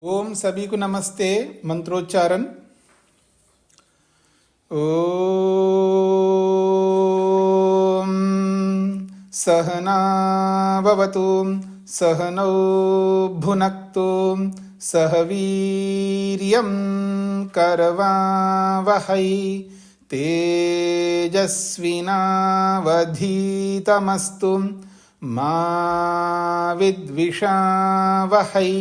ओम सभी को नमस्ते। मंत्रोच्चारण। ओम सहना भवतु सहनौ भुनक्तु सह वीर्यं करवावहै तेजस्विनावधीतमस्तु मा विद्विषावहै।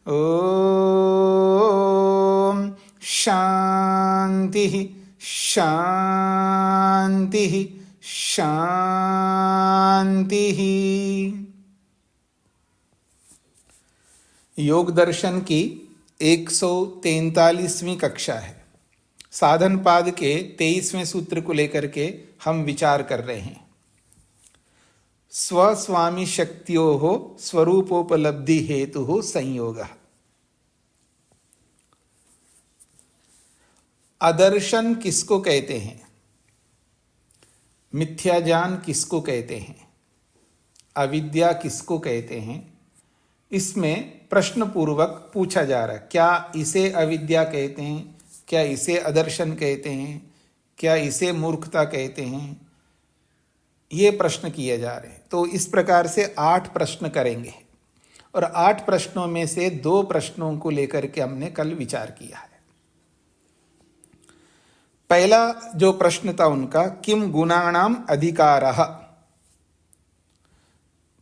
ओम शांति शांति शांति। योग दर्शन की 143वीं कक्षा है। साधन पाद के 23वें सूत्र को लेकर के हम विचार कर रहे हैं। स्वस्वामी शक्त्योः स्वरूपोपलब्धि हेतु संयोगः। अदर्शन किसको कहते हैं, मिथ्या ज्ञान किसको कहते हैं, अविद्या किसको कहते हैं, इसमें प्रश्न पूर्वक पूछा जा रहा है। क्या इसे अविद्या कहते हैं, क्या इसे अदर्शन कहते हैं, क्या इसे मूर्खता कहते हैं, ये प्रश्न किए जा रहे हैं। तो इस प्रकार से 8 प्रश्न करेंगे और 8 प्रश्नों में से 2 प्रश्नों को लेकर के हमने कल विचार किया है। पहला जो प्रश्न था उनका, किम गुणाणाम अधिकारः।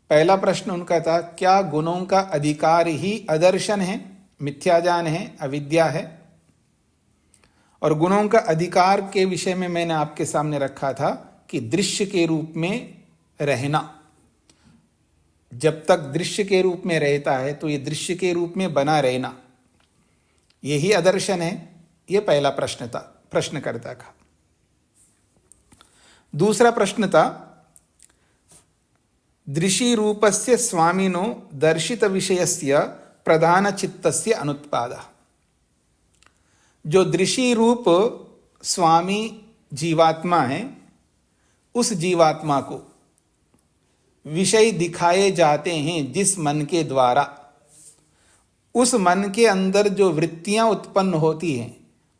पहला प्रश्न उनका था, क्या गुणों का अधिकार ही अदर्शन है, मिथ्याज्ञान है, अविद्या है। और गुणों का अधिकार के विषय में मैंने आपके सामने रखा था कि दृश्य के रूप में रहना। जब तक दृश्य के रूप में रहता है तो ये दृश्य के रूप में बना रहना, यही अदर्शन है। ये पहला प्रश्न था, प्रश्नकर्ता का। दूसरा प्रश्न था, दृशि रूपस्य स्वामिनो दर्शित विषयस्य प्रधान चित्तस्य अनुत्पादः। जो दृशि रूप स्वामी जीवात्मा है, उस जीवात्मा को विषय दिखाए जाते हैं जिस मन के द्वारा, उस मन के अंदर जो वृत्तियां उत्पन्न होती हैं,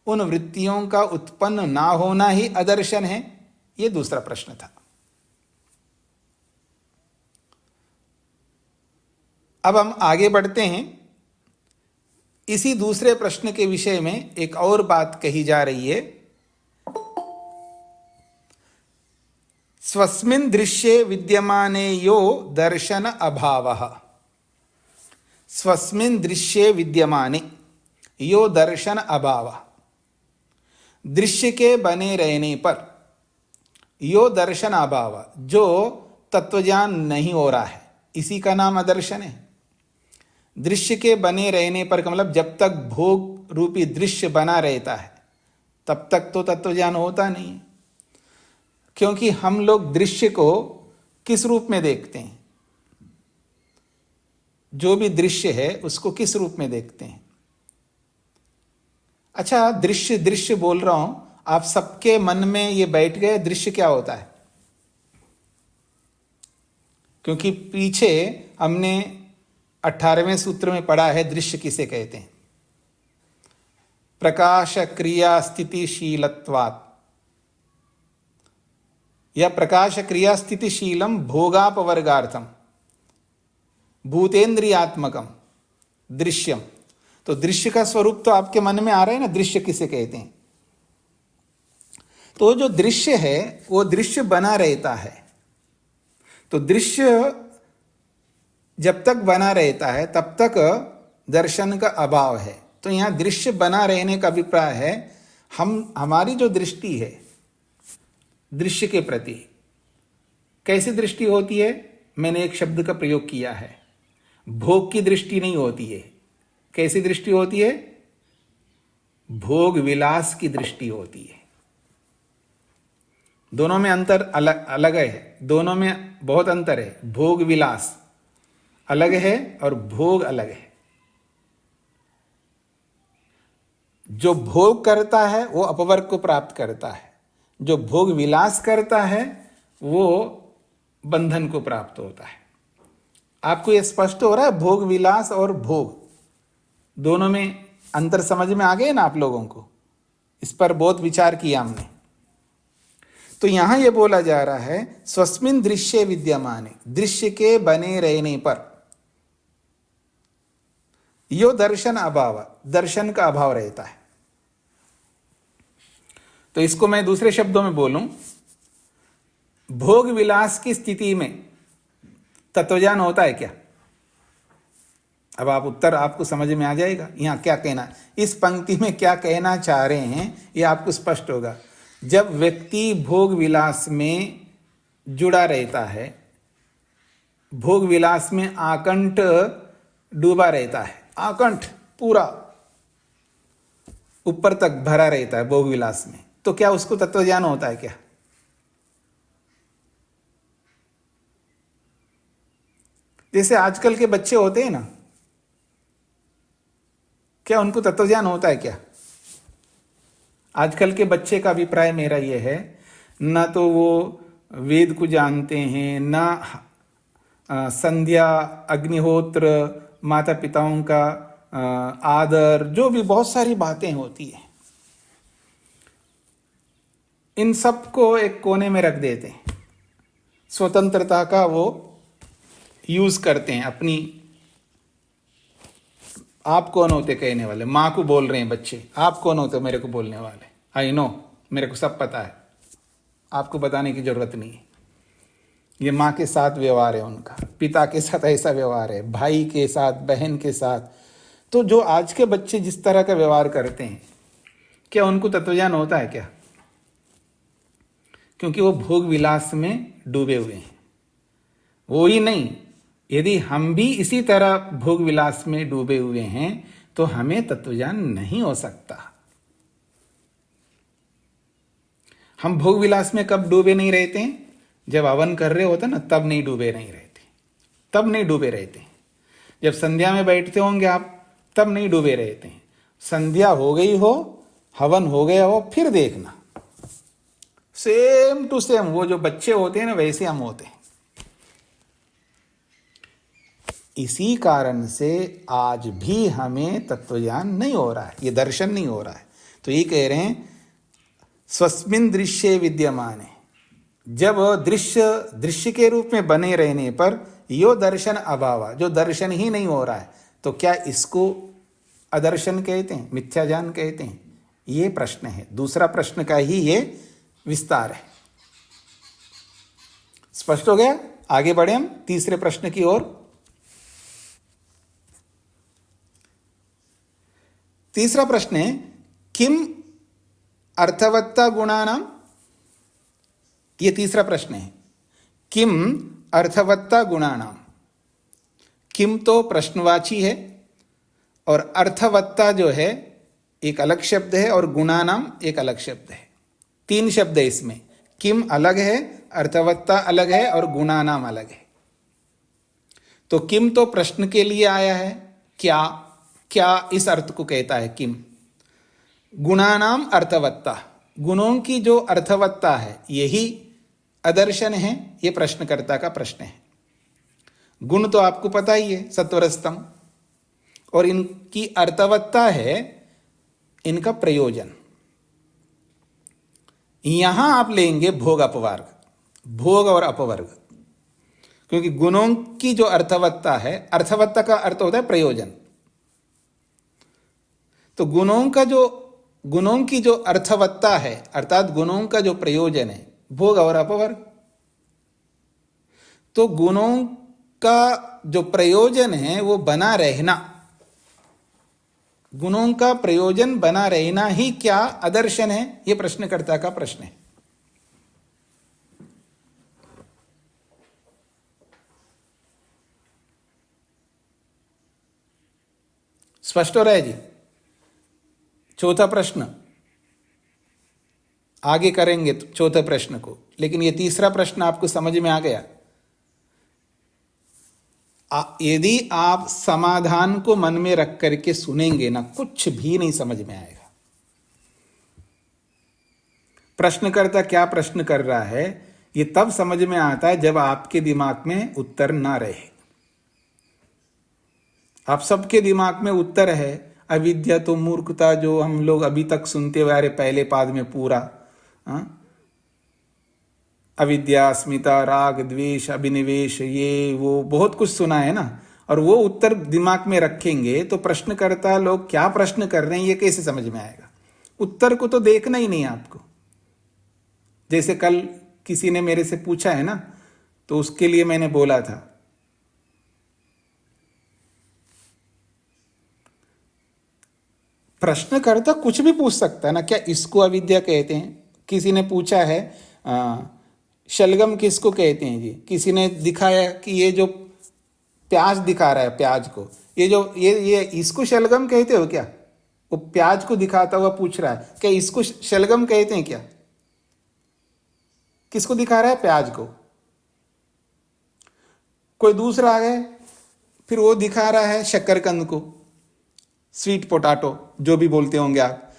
उन वृत्तियों का उत्पन्न ना होना ही अदर्शन है। यह दूसरा प्रश्न था। अब हम आगे बढ़ते हैं। इसी दूसरे प्रश्न के विषय में एक और बात कही जा रही है। स्वस्मिन् दृश्ये विद्यमाने यो दर्शन अभावः। स्वस्मिन् दृश्ये विद्यमाने यो दर्शन अभावः। दृश्य के बने रहने पर यो दर्शन अभाव, जो तत्वज्ञान नहीं हो रहा है, इसी का नाम अदर्शन है। दृश्य के बने रहने पर का मतलब जब तक भोग रूपी दृश्य बना रहता है तब तक तो तत्वज्ञान होता नहीं है। क्योंकि हम लोग दृश्य को किस रूप में देखते हैं, जो भी दृश्य है उसको किस रूप में देखते हैं। अच्छा, दृश्य दृश्य बोल रहा हूं, आप सबके मन में ये बैठ गए दृश्य क्या होता है। क्योंकि पीछे हमने 18वें सूत्र में पढ़ा है दृश्य किसे कहते हैं। प्रकाश क्रिया स्थितिशीलत्वात्, या प्रकाश क्रिया स्थितिशीलम भोगापवर्गार्थम भूतेन्द्रियात्मकम दृश्यम। तो दृश्य का स्वरूप तो आपके मन में आ रहा है ना, दृश्य किसे कहते हैं। तो जो दृश्य है वो दृश्य बना रहता है। तो दृश्य जब तक बना रहता है तब तक दर्शन का अभाव है। तो यहां दृश्य बना रहने का अभिप्राय है, हमारी जो दृष्टि है दृश्य के प्रति, कैसी दृष्टि होती है। मैंने एक शब्द का प्रयोग किया है, भोग की दृष्टि नहीं होती है। कैसी दृष्टि होती है, भोग विलास की दृष्टि होती है। दोनों में अंतर अलग अलग है, दोनों में बहुत अंतर है। भोग विलास अलग है और भोग अलग है। जो भोग करता है वो अपवर्ग को प्राप्त करता है, जो भोग विलास करता है वो बंधन को प्राप्त होता है। आपको यह स्पष्ट हो रहा है, भोग विलास और भोग दोनों में अंतर समझ में आ गए ना आप लोगों को? इस पर बहुत विचार किया हमने। तो यहां यह बोला जा रहा है स्वस्मिन दृश्य विद्यमान, दृश्य के बने रहने पर यो दर्शन अभाव, दर्शन का अभाव रहता है। तो इसको मैं दूसरे शब्दों में बोलूं, भोग विलास की स्थिति में तत्वज्ञान होता है क्या? अब आप उत्तर आपको समझ में आ जाएगा यहां क्या कहना, इस पंक्ति में क्या कहना चाह रहे हैं यह आपको स्पष्ट होगा। जब व्यक्ति भोग विलास में जुड़ा रहता है, भोग विलास में आकंठ डूबा रहता है, आकंठ पूरा ऊपर तक भरा रहता है भोग विलास में, तो क्या उसको तत्वज्ञान होता है क्या? जैसे आजकल के बच्चे होते हैं ना, क्या उनको तत्वज्ञान होता है क्या? आजकल के बच्चे का अभिप्राय मेरा यह है, ना तो वो वेद को जानते हैं, ना संध्या, अग्निहोत्र, माता पिताओं का आदर, जो भी बहुत सारी बातें होती हैं, इन सब को एक कोने में रख देते हैं। स्वतंत्रता का वो यूज करते हैं अपनी। आप कौन होते कहने वाले? माँ को बोल रहे हैं बच्चे, आप कौन होते मेरे को बोलने वाले? आई नो, मेरे को सब पता है, आपको बताने की जरूरत नहीं है। ये माँ के साथ व्यवहार है उनका, पिता के साथ ऐसा व्यवहार है, भाई के साथ, बहन के साथ। तो जो आज के बच्चे जिस तरह का व्यवहार करते हैं, क्या उनको तत्वज्ञान होता है क्या? क्योंकि वो भोग विलास में डूबे हुए हैं। वो ही नहीं, यदि हम भी इसी तरह भोग विलास में डूबे हुए हैं तो हमें तत्वज्ञान नहीं हो सकता। हम भोग विलास में कब डूबे नहीं रहते हैं? जब हवन कर रहे होते ना, तब नहीं डूबे नहीं रहते, तब नहीं डूबे रहते। जब संध्या में बैठते होंगे आप, तब नहीं डूबे रहते हैं। संध्या हो गई हो, हवन हो गया हो, फिर देखना सेम टू सेम वो जो बच्चे होते हैं ना, वैसे हम होते हैं। इसी कारण से आज भी हमें तत्वज्ञान नहीं हो रहा है, ये दर्शन नहीं हो रहा है। तो ये कह रहे हैं स्वस्मिन दृश्य विद्यमान है, जब दृश्य के रूप में बने रहने पर यो दर्शन अभाव, जो दर्शन ही नहीं हो रहा है, तो क्या इसको अदर्शन कहते हैं, मिथ्या ज्ञान कहते हैं? ये प्रश्न है, दूसरा प्रश्न का ही ये विस्तार है। स्पष्ट हो गया? आगे बढ़े हम तीसरे प्रश्न की ओर। तीसरा प्रश्न है किम अर्थवत्ता गुणानाम। ये तीसरा प्रश्न है, किम अर्थवत्ता गुणानाम। किम तो प्रश्नवाची है और अर्थवत्ता जो है एक अलग शब्द है और गुणानाम एक अलग शब्द है। तीन शब्द है इसमें, किम अलग है, अर्थवत्ता अलग है और गुणानाम अलग है। तो किम तो प्रश्न के लिए आया है, क्या क्या इस अर्थ को कहता है किम। गुणानाम अर्थवत्ता, गुणों की जो अर्थवत्ता है यही अदर्शन है, यह प्रश्नकर्ता का प्रश्न है। गुण तो आपको पता ही है, सत्वरस्तम, और इनकी अर्थवत्ता है इनका प्रयोजन। यहां आप लेंगे भोग अपवर्ग, भोग और अपवर्ग, क्योंकि गुणों की जो अर्थवत्ता है, अर्थवत्ता का अर्थ होता है प्रयोजन। तो गुणों की जो अर्थवत्ता है, अर्थात गुणों का जो प्रयोजन है, भोग और अपवर्ग। तो गुणों का जो प्रयोजन है वो बना रहना, गुणों का प्रयोजन बना रहना ही क्या अदर्शन है? यह प्रश्नकर्ता का प्रश्न है। स्पष्ट हो रहा है जी? चौथा प्रश्न आगे करेंगे चौथे प्रश्न को, लेकिन यह तीसरा प्रश्न आपको समझ में आ गया। यदि आप समाधान को मन में रख करके सुनेंगे ना, कुछ भी नहीं समझ में आएगा। प्रश्नकर्ता क्या प्रश्न कर रहा है ये तब समझ में आता है जब आपके दिमाग में उत्तर ना रहे। आप सबके दिमाग में उत्तर है, अविद्या तो मूर्खता, जो हम लोग अभी तक सुनते हुए आ रहे पहले पाद में पूरा, अविद्या, अस्मिता, राग, द्वेष, अभिनिवेश, ये वो बहुत कुछ सुना है ना, और वो उत्तर दिमाग में रखेंगे तो प्रश्नकर्ता लोग क्या प्रश्न कर रहे हैं ये कैसे समझ में आएगा? उत्तर को तो देखना ही नहीं आपको। जैसे कल किसी ने मेरे से पूछा है ना, तो उसके लिए मैंने बोला था, प्रश्नकर्ता कुछ भी पूछ सकता है ना, क्या इसको अविद्या कहते हैं? किसी ने पूछा है शलगम किसको कहते हैं जी? किसी ने दिखाया कि ये जो प्याज दिखा रहा है, प्याज को, ये जो ये इसको शलगम कहते हो क्या? वो प्याज को दिखाता हुआ पूछ रहा है, क्या इसको शलगम कहते हैं क्या? किसको दिखा रहा है? प्याज को। कोई दूसरा आ गया, फिर वो दिखा रहा है शकरकंद को, स्वीट पोटैटो जो भी बोलते होंगे आप,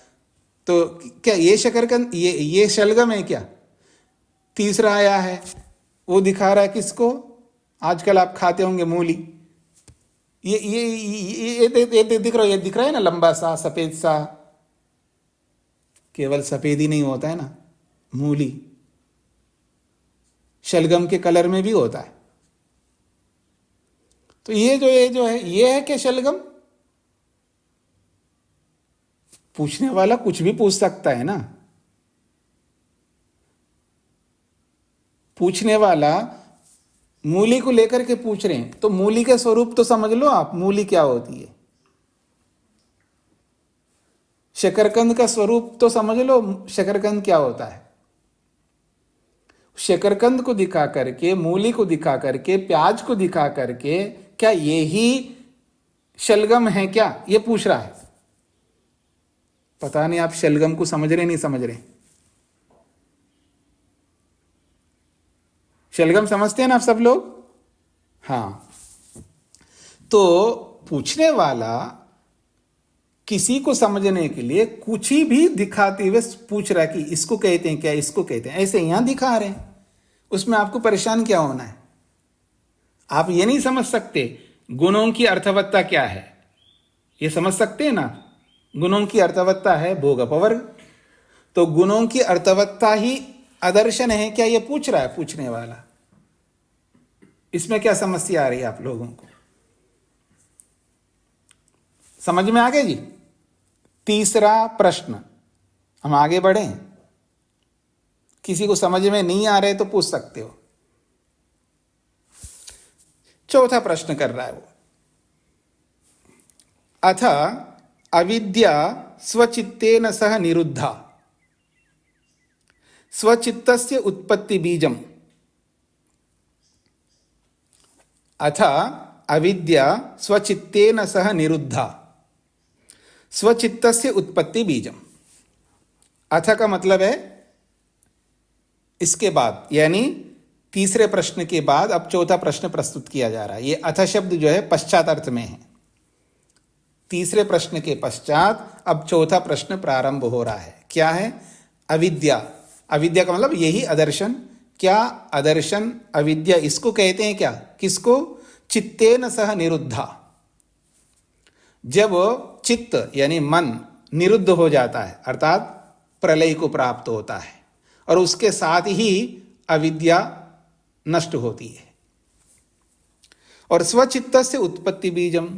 तो क्या ये शकरकंद, ये शलगम है क्या? तीसरा आया है, वो दिखा रहा है किसको? आजकल आप खाते होंगे मूली, ये दिख रहा है, ये दिख रहा है ना, लंबा सा सफेद सा। केवल सफेद ही नहीं होता है ना, मूली शलगम के कलर में भी होता है। तो ये जो है ये है क्या शलगम? पूछने वाला कुछ भी पूछ सकता है ना। पूछने वाला मूली को लेकर के पूछ रहे हैं, तो मूली का स्वरूप तो समझ लो आप, मूली क्या होती है। शकरकंद का स्वरूप तो समझ लो, शकरकंद क्या होता है। शकरकंद को दिखा करके, मूली को दिखा करके, प्याज को दिखा करके, क्या यही शलगम है क्या, ये पूछ रहा है। पता नहीं आप शलगम को समझ रहे नहीं समझ रहे। शलगम समझते हैं ना आप सब लोग? हाँ। तो पूछने वाला किसी को समझने के लिए कुछ ही भी दिखाते हुए पूछ रहा है कि इसको कहते हैं क्या, इसको कहते हैं, ऐसे यहां दिखा रहे हैं। उसमें आपको परेशान क्या होना है? आप ये नहीं समझ सकते गुणों की अर्थवत्ता क्या है? ये समझ सकते हैं ना, गुणों की अर्थवत्ता है भोग अपवर्ग। तो गुणों की अर्थवत्ता ही आदर्शन है क्या, ये पूछ रहा है पूछने वाला। इसमें क्या समस्या आ रही है आप लोगों को? समझ में आ गया जी? तीसरा प्रश्न, हम आगे बढ़े। किसी को समझ में नहीं आ रहे तो पूछ सकते हो। चौथा प्रश्न कर रहा है वो, अथ अविद्या स्वचित्तेन सह निरुद्धा, स्वचित्तस्य उत्पत्ति बीजम। अथ अविद्या स्वचित्तेन सह निरुद्धा, स्वचित्तस्य उत्पत्ति बीजम। अथ का मतलब है इसके बाद, यानी तीसरे प्रश्न के बाद अब चौथा प्रश्न प्रस्तुत किया जा रहा है। ये अथ शब्द जो है पश्चात अर्थ में है। तीसरे प्रश्न के पश्चात अब चौथा प्रश्न प्रारंभ हो रहा है। क्या है? अविद्या। अविद्या का मतलब यही अदर्शन। क्या अदर्शन अविद्या इसको कहते हैं क्या? किसको? चित्तेन सह निरुद्धा। जब चित्त यानी मन निरुद्ध हो जाता है, अर्थात प्रलय को प्राप्त होता है, और उसके साथ ही अविद्या नष्ट होती है। और स्वचित्त से उत्पत्ति बीजम,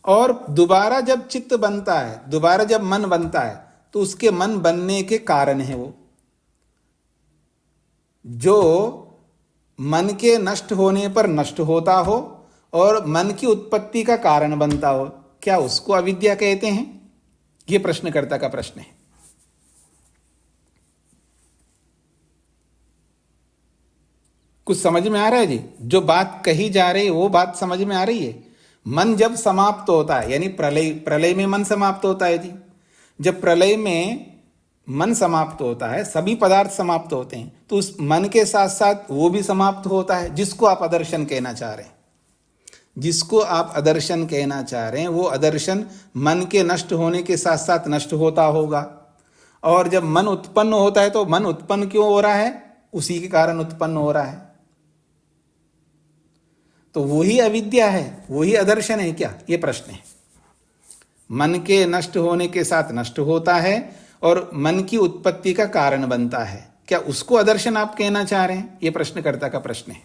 और दोबारा जब चित्त बनता है, दोबारा जब मन बनता है, तो उसके मन बनने के कारण है वो। जो मन के नष्ट होने पर नष्ट होता हो और मन की उत्पत्ति का कारण बनता हो, क्या उसको अविद्या कहते हैं? यह प्रश्नकर्ता का प्रश्न है। कुछ समझ में आ रहा है जी? जो बात कही जा रही है वो बात समझ में आ रही है? मन जब समाप्त होता है, यानी प्रलय में मन समाप्त होता है जी। जब प्रलय में मन समाप्त होता है, सभी पदार्थ समाप्त होते हैं, तो उस मन के साथ साथ वो भी समाप्त होता है, जिसको आप अदर्शन कहना चाह रहे हैं। जिसको आप अदर्शन कहना चाह रहे हैं वो अदर्शन मन के नष्ट होने के साथ साथ नष्ट होता होगा। और जब मन उत्पन्न होता है तो मन उत्पन्न क्यों हो रहा है? उसी के कारण उत्पन्न हो रहा है। तो वही अविद्या है, वही अदर्शन है क्या? ये प्रश्न है। मन के नष्ट होने के साथ नष्ट होता है और मन की उत्पत्ति का कारण बनता है। क्या उसको अदर्शन आप कहना चाह रहे हैं? यह प्रश्नकर्ता का प्रश्न है।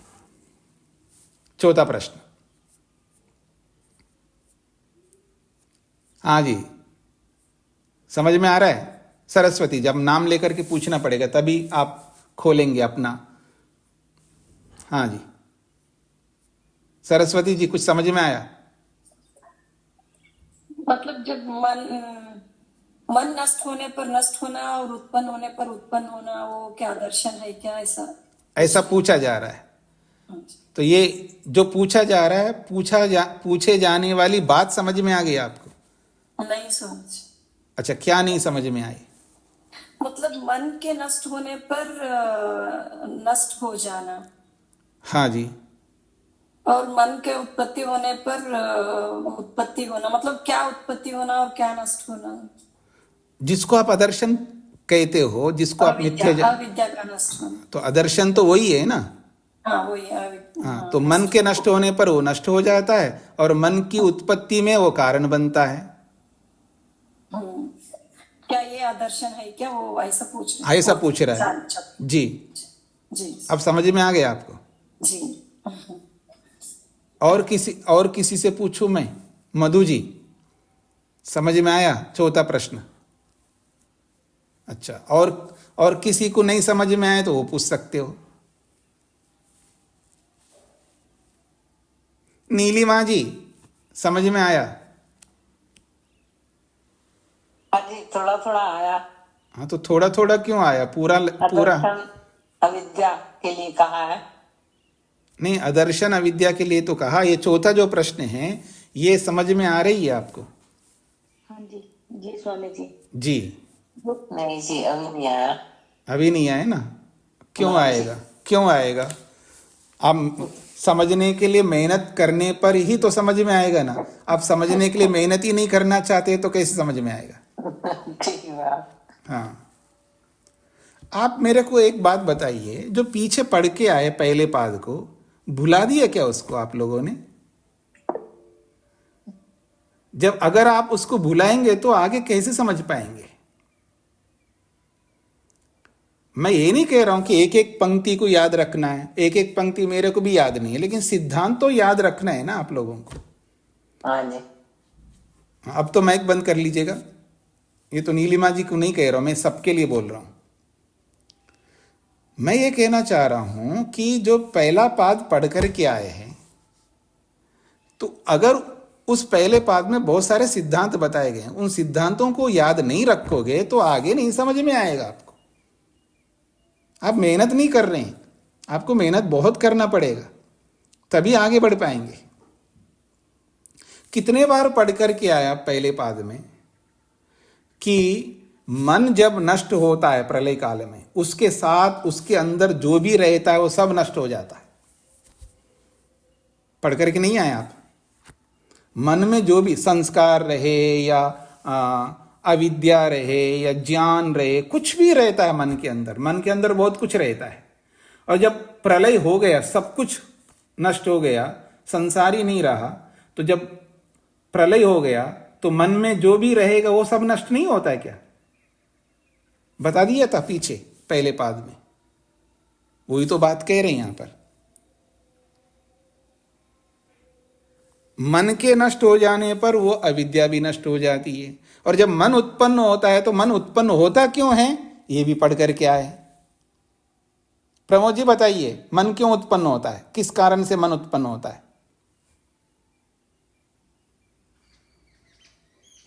चौथा प्रश्न। हाँ जी, समझ में आ रहा है? सरस्वती, जब नाम लेकर के पूछना पड़ेगा तभी आप खोलेंगे अपना। हाँ जी, सरस्वती जी, कुछ समझ में आया? मतलब जब मन नष्ट होने पर नष्ट होना और उत्पन्न होने पर उत्पन्न होना, वो क्या दर्शन है क्या? ऐसा पूछा जा रहा है। तो ये जो पूछा जा रहा है, पूछे जाने वाली बात समझ में आ गई आपको? नहीं समझ। अच्छा, क्या नहीं समझ में आई? मतलब मन के नष्ट होने पर नष्ट हो जाना, हाँ जी, और मन के उत्पत्ति होने पर उत्पत्ति होना, मतलब क्या उत्पत्ति होना और क्या नष्ट होना? जिसको आप अदर्शन कहते हो, जिसको आप अविद्या का नष्ट होना। तो अदर्शन तो वही है ना? हाँ वही अविद्या। हाँ, तो मन के नष्ट होने पर वो नष्ट हो जाता है और मन की उत्पत्ति में वो कारण बनता है। क्या ये आदर्शन है क्या? वो ऐसा पूछ रहा है। ऐसा पूछ रहा है जी। जी अब समझ में आ गया आपको? जी। और किसी से पूछूं मैं? मधु जी, समझ में आया चौथा प्रश्न? अच्छा, और किसी को नहीं समझ में आए तो वो पूछ सकते हो। नीलिमा जी, समझ में आया? हाँ जी, थोड़ा थोड़ा आया। हाँ, तो थोड़ा थोड़ा क्यों आया? पूरा अविद्या के लिए कहा है। नहीं, अदर्शन अविद्या के लिए तो कहा। ये चौथा जो प्रश्न है, ये समझ में आ रही है आपको? हाँ जी जी स्वामी जी। जी नहीं जी, अभी नहीं आया। अभी नहीं आया ना? क्यों आएगा? क्यों आएगा? आप समझने के लिए मेहनत करने पर ही तो समझ में आएगा ना। आप समझने के लिए मेहनत ही नहीं करना चाहते तो कैसे समझ में आएगा? ठीक है। हाँ, आप मेरे को एक बात बताइए, जो पीछे पढ़ के आए पहले पाद को, भुला दिया क्या उसको आप लोगों ने? जब अगर आप उसको भुलाएंगे तो आगे कैसे समझ पाएंगे? मैं ये नहीं कह रहा हूं कि एक एक पंक्ति को याद रखना है। एक एक पंक्ति मेरे को भी याद नहीं है, लेकिन सिद्धांत तो याद रखना है ना आप लोगों को। हाँ जी। अब तो माइक बंद कर लीजिएगा। ये तो नीलिमा जी को नहीं कह रहा हूं, मैं सबके लिए बोल रहा हूं। मैं ये कहना चाह रहा हूं कि जो पहला पाद पढ़ कर के आए हैं, तो अगर उस पहले पाद में बहुत सारे सिद्धांत बताए गए हैं, उन सिद्धांतों को याद नहीं रखोगे तो आगे नहीं समझ में आएगा आपको। आप मेहनत नहीं कर रहे हैं, आपको मेहनत बहुत करना पड़ेगा, तभी आगे बढ़ पाएंगे। कितने बार पढ़ कर के आया पहले पाद में कि मन जब नष्ट होता है प्रलय काल में, उसके साथ उसके अंदर जो भी रहता है वो सब नष्ट हो जाता है। पढ़ करके नहीं आए आप? मन में जो भी संस्कार रहे या अविद्या रहे या ज्ञान रहे, कुछ भी रहता है मन के अंदर। मन के अंदर बहुत कुछ रहता है, और जब प्रलय हो गया, सब कुछ नष्ट हो गया, संसार ही नहीं रहा, तो जब प्रलय हो गया तो मन में जो भी रहेगा वो सब नष्ट नहीं होता है क्या? बता दिया था पीछे पहले पाद में। वही तो बात कह रहे हैं यहां पर। मन के नष्ट हो जाने पर वो अविद्या भी नष्ट हो जाती है। और जब मन उत्पन्न होता है तो मन उत्पन्न होता क्यों है, ये भी पढ़ करके आए। प्रमोद जी बताइए, मन क्यों उत्पन्न होता है? किस कारण से मन उत्पन्न होता है?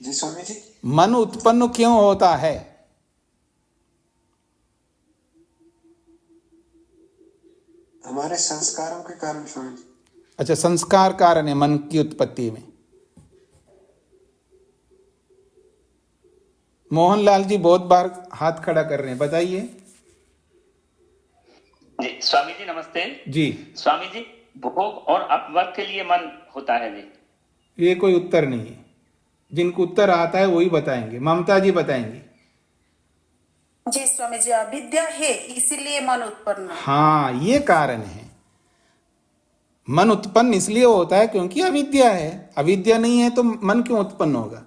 जी स्वामी जी। मन उत्पन्न क्यों होता है? हमारे संस्कारों के कारण स्वामी जी। अच्छा, संस्कार कारण है मन की उत्पत्ति में। मोहनलाल जी बहुत बार हाथ खड़ा कर रहे हैं, बताइए। जी स्वामी जी नमस्ते जी। स्वामी जी, भोग और अपवर्ग के लिए मन होता है जी। ये कोई उत्तर नहीं है। जिनको उत्तर आता है वही बताएंगे। ममता जी बताएंगी। जी स्वामी जी, अविद्या है इसीलिए मन उत्पन्न। हाँ, ये कारण है। मन उत्पन्न इसलिए होता है क्योंकि अविद्या है। अविद्या नहीं है तो मन क्यों उत्पन्न होगा?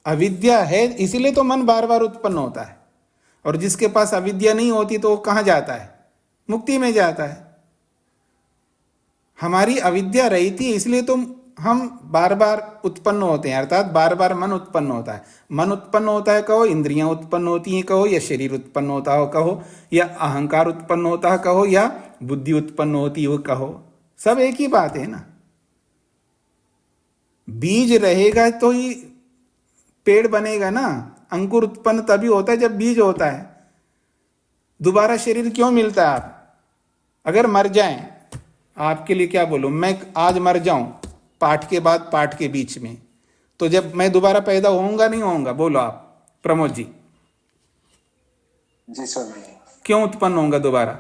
अविद्या है इसीलिए तो मन बार बार उत्पन्न होता है, और जिसके पास अविद्या नहीं होती तो वो कहाँ जाता है? मुक्ति में जाता है। हमारी अविद्या रही थी इसलिए तो हम बार बार उत्पन्न होते हैं, अर्थात बार बार मन उत्पन्न होता है। मन उत्पन्न होता है कहो, इंद्रियां उत्पन्न होती हैं कहो, या शरीर उत्पन्न होता हो कहो, या अहंकार उत्पन्न होता है कहो, या बुद्धि उत्पन्न होती हो कहो, सब एक ही बात है ना। बीज रहेगा तो ही पेड़ बनेगा ना। अंकुर उत्पन्न तभी होता है जब बीज होता है। दोबारा शरीर क्यों मिलता है? आप अगर मर जाएं, आपके लिए क्या बोलूं, मैं आज मर जाऊं पाठ के बाद पाठ के बीच में, तो जब मैं दोबारा पैदा होऊंगा नहीं होऊंगा? बोलो आप प्रमोद जी, जी स्वामी जी। क्यों उत्पन्न होऊंगा दोबारा?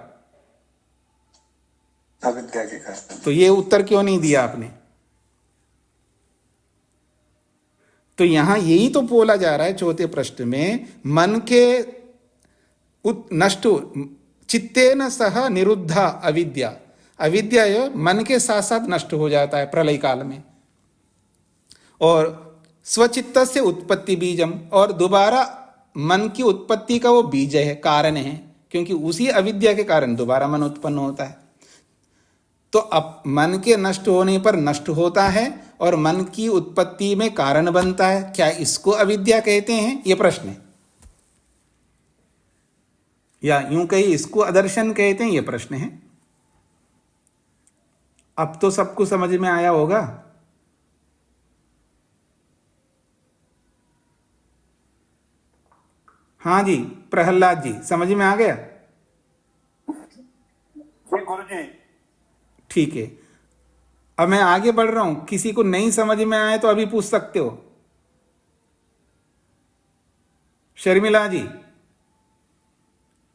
अविद्या के कारण। तो ये उत्तर क्यों नहीं दिया आपने? तो यहां यही तो बोला जा रहा है चौथे प्रश्न में, मन के नष्ट चित्तेन सह निरुद्धा अविद्या। अविद्या मन के साथ साथ नष्ट हो जाता है प्रलय काल में, और स्वचित्त से उत्पत्ति बीजम, और दोबारा मन की उत्पत्ति का वो बीज है, कारण है, क्योंकि उसी अविद्या के कारण दोबारा मन उत्पन्न होता है। तो अब मन के नष्ट होने पर नष्ट होता है और मन की उत्पत्ति में कारण बनता है। क्या इसको अविद्या कहते हैं? ये प्रश्न है। या यूं कही इसको अदर्शन कहते हैं, ये प्रश्न है। अब तो सबको समझ में आया होगा। हाँ जी प्रहलाद जी, समझ में आ गया? गुरु जी। ठीक है, अब मैं आगे बढ़ रहा हूं। किसी को नहीं समझ में आए तो अभी पूछ सकते हो। शर्मिला जी,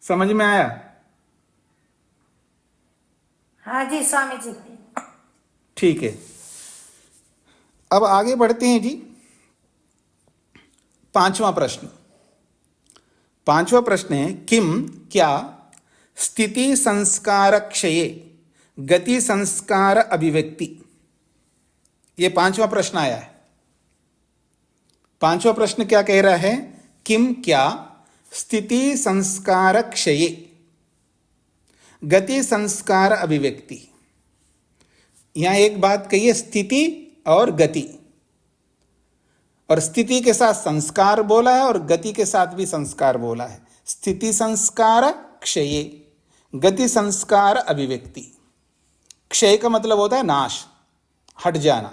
समझ में आया? हाँ जी स्वामी जी। ठीक है, अब आगे बढ़ते हैं जी। पांचवा प्रश्न है, किम क्या स्थिति संस्कार क्षये गति संस्कार अभिव्यक्ति। ये पांचवा प्रश्न आया है। पांचवा प्रश्न क्या कह रहा है? किम क्या स्थिति संस्कार क्षये गति संस्कार अभिव्यक्ति। यहां एक बात कही है, स्थिति और गति, और स्थिति के साथ संस्कार बोला है और गति के साथ भी संस्कार बोला है। स्थिति संस्कार क्षये गति संस्कार अभिव्यक्ति। क्षय का मतलब होता है नाश, हट जाना।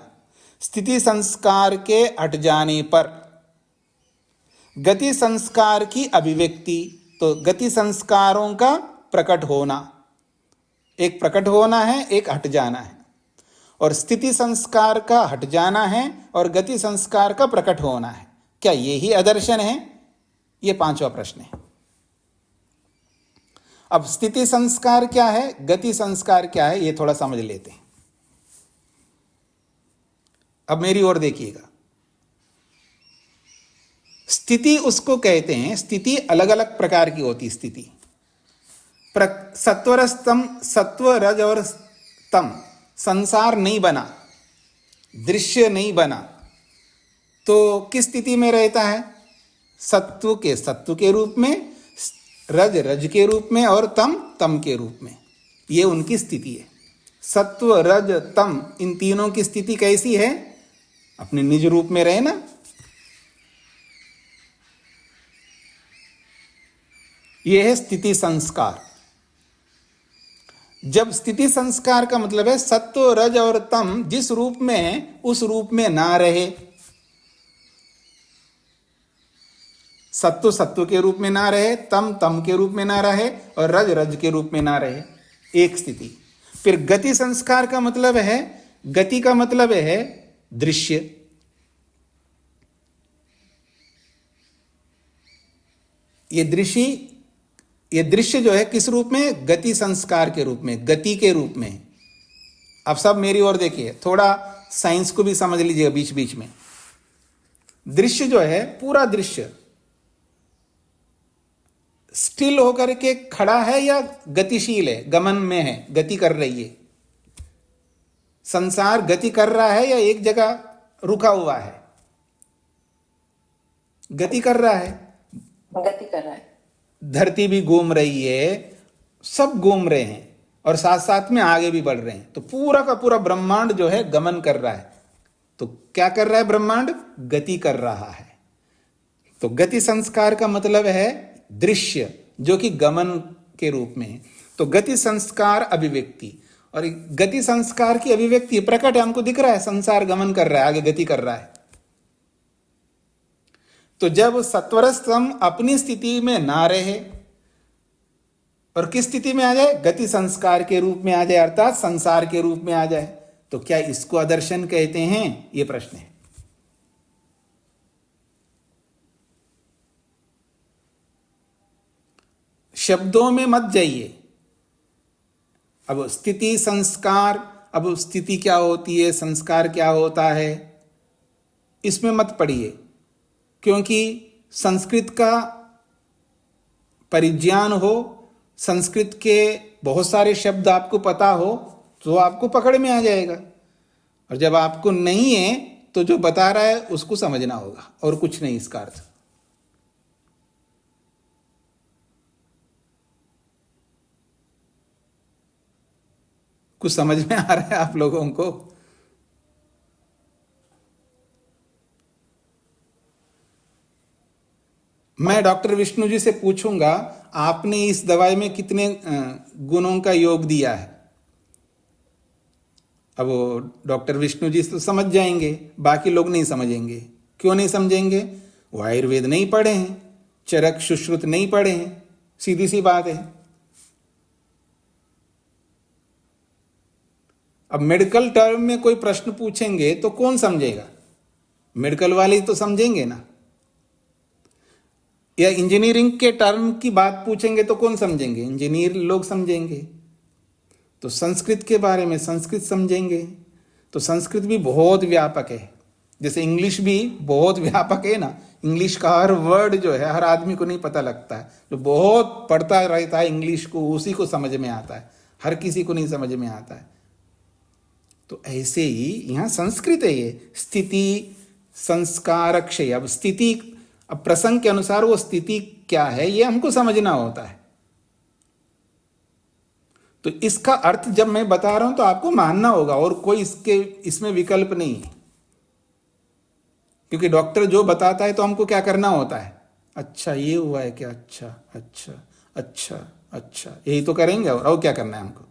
स्थिति संस्कार के हट जाने पर गति संस्कार की अभिव्यक्ति, तो गति संस्कारों का प्रकट होना, एक प्रकट होना है, एक हट जाना है, और स्थिति संस्कार का हट जाना है और गति संस्कार का प्रकट होना है। क्या यही अदर्शन है? यह पांचवा प्रश्न है। अब स्थिति संस्कार क्या है, गति संस्कार क्या है, यह थोड़ा समझ लेते हैं। अब मेरी ओर देखिएगा। स्थिति उसको कहते हैं, स्थिति अलग अलग प्रकार की होती। स्थिति सत्वरस्तम, सत्व रज और तम, संसार नहीं बना, दृश्य नहीं बना, तो किस स्थिति में रहता है? सत्व के रूप में, रज रज के रूप में, और तम तम के रूप में। ये उनकी स्थिति है। सत्व रज तम, इन तीनों की स्थिति कैसी है? अपने निज रूप में रहे ना। यह है स्थिति संस्कार। जब स्थिति संस्कार का मतलब है सत्व रज और तम जिस रूप में है उस रूप में ना रहे। सत्व सत्व के रूप में ना रहे, तम तम के रूप में ना रहे, और रज रज के रूप में ना रहे, एक स्थिति। फिर गति संस्कार का मतलब है, गति का मतलब है दृश्य। ये दृश्य जो है किस रूप में? गति संस्कार के रूप में, गति के रूप में। अब सब मेरी ओर देखिए, थोड़ा साइंस को भी समझ लीजिएगा बीच बीच में। दृश्य जो है, पूरा दृश्य स्टिल होकर के खड़ा है या गतिशील है, गमन में है, गति कर रही है? संसार गति कर रहा है या एक जगह रुका हुआ है? गति कर रहा है, गति कर रहा है। धरती भी घूम रही है, सब घूम रहे हैं और साथ साथ में आगे भी बढ़ रहे हैं। तो पूरा का पूरा ब्रह्मांड जो है गमन कर रहा है। तो क्या कर रहा है ब्रह्मांड? गति कर रहा है। तो गति संस्कार का मतलब है दृश्य, जो कि गमन के रूप में है। तो गति संस्कार अभिव्यक्ति, और गति संस्कार की अभिव्यक्ति प्रकट है, हमको दिख रहा है, संसार गमन कर रहा है, आगे गति कर रहा है। तो जब सत्वर स्तंभ अपनी स्थिति में ना रहे और किस स्थिति में आ जाए? गति संस्कार के रूप में आ जाए, अर्थात संसार के रूप में आ जाए, तो क्या इसको अदर्शन कहते हैं? यह प्रश्न है। शब्दों में मत जाइए। अब स्थिति संस्कार, अब स्थिति क्या होती है, संस्कार क्या होता है, इसमें मत पढ़िए, क्योंकि संस्कृत का परिज्ञान हो, संस्कृत के बहुत सारे शब्द आपको पता हो, तो आपको पकड़ में आ जाएगा। और जब आपको नहीं है तो जो बता रहा है उसको समझना होगा, और कुछ नहीं इसका अर्थ। कुछ समझ में आ रहा है आप लोगों को? मैं डॉक्टर विष्णु जी से पूछूंगा, आपने इस दवाई में कितने गुणों का योग दिया है? अब वो डॉक्टर विष्णु जी तो समझ जाएंगे, बाकी लोग नहीं समझेंगे। क्यों नहीं समझेंगे? वो आयुर्वेद नहीं पढ़े हैं, चरक सुश्रुत नहीं पढ़े हैं, सीधी सी बात है। अब मेडिकल टर्म में कोई प्रश्न पूछेंगे तो कौन समझेगा? मेडिकल वाले तो समझेंगे ना। या इंजीनियरिंग के टर्म की बात पूछेंगे तो कौन समझेंगे? इंजीनियर लोग समझेंगे। तो संस्कृत के बारे में संस्कृत समझेंगे। तो संस्कृत भी बहुत व्यापक है, जैसे इंग्लिश भी बहुत व्यापक है ना। इंग्लिश का हर वर्ड जो है हर आदमी को नहीं पता लगता है, जो बहुत पढ़ता रहता है इंग्लिश को उसी को समझ में आता है, हर किसी को नहीं समझ में आता है। तो ऐसे ही यहाँ संस्कृत है, ये स्थिति संस्कार क्षय। अब स्थिति, अब प्रसंग के अनुसार वो स्थिति क्या है ये हमको समझना होता है। तो इसका अर्थ जब मैं बता रहा हूं तो आपको मानना होगा, और कोई इसमें विकल्प नहीं है। क्योंकि डॉक्टर जो बताता है तो हमको क्या करना होता है? अच्छा ये हुआ है क्या? अच्छा अच्छा अच्छा अच्छा, यही तो करेंगे। और क्या करना है हमको?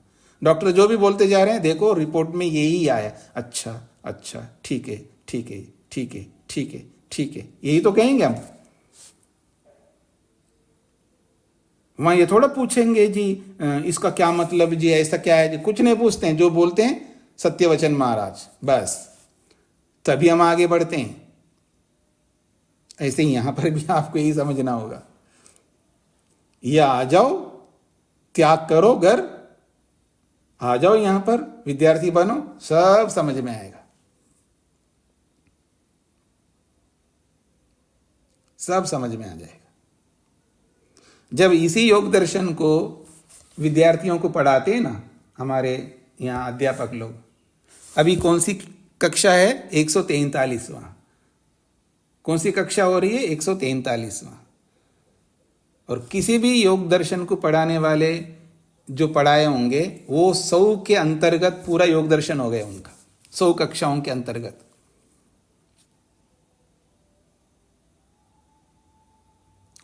डॉक्टर जो भी बोलते जा रहे हैं, देखो रिपोर्ट में यही आया, अच्छा अच्छा ठीक है ठीक है ठीक है ठीक है ठीक है, यही तो कहेंगे हम। वहां ये थोड़ा पूछेंगे जी इसका क्या मतलब जी, ऐसा क्या है जी, कुछ नहीं पूछते हैं। जो बोलते हैं सत्यवचन महाराज, बस तभी हम आगे बढ़ते हैं। ऐसे ही यहां पर भी आपको यही समझना होगा। या आ जाओ, त्याग करो घर, आ जाओ यहां पर, विद्यार्थी बनो, सब समझ में आएगा, सब समझ में आ जाएगा। जब इसी योग दर्शन को विद्यार्थियों को पढ़ाते हैं ना हमारे यहाँ अध्यापक लोग, अभी कौन सी कक्षा है? 143वां। कौन सी कक्षा हो रही है? 143वां। और किसी भी योग दर्शन को पढ़ाने वाले जो पढ़ाए होंगे वो 100 के अंतर्गत पूरा योग दर्शन हो गया उनका, 100 कक्षाओं के अंतर्गत।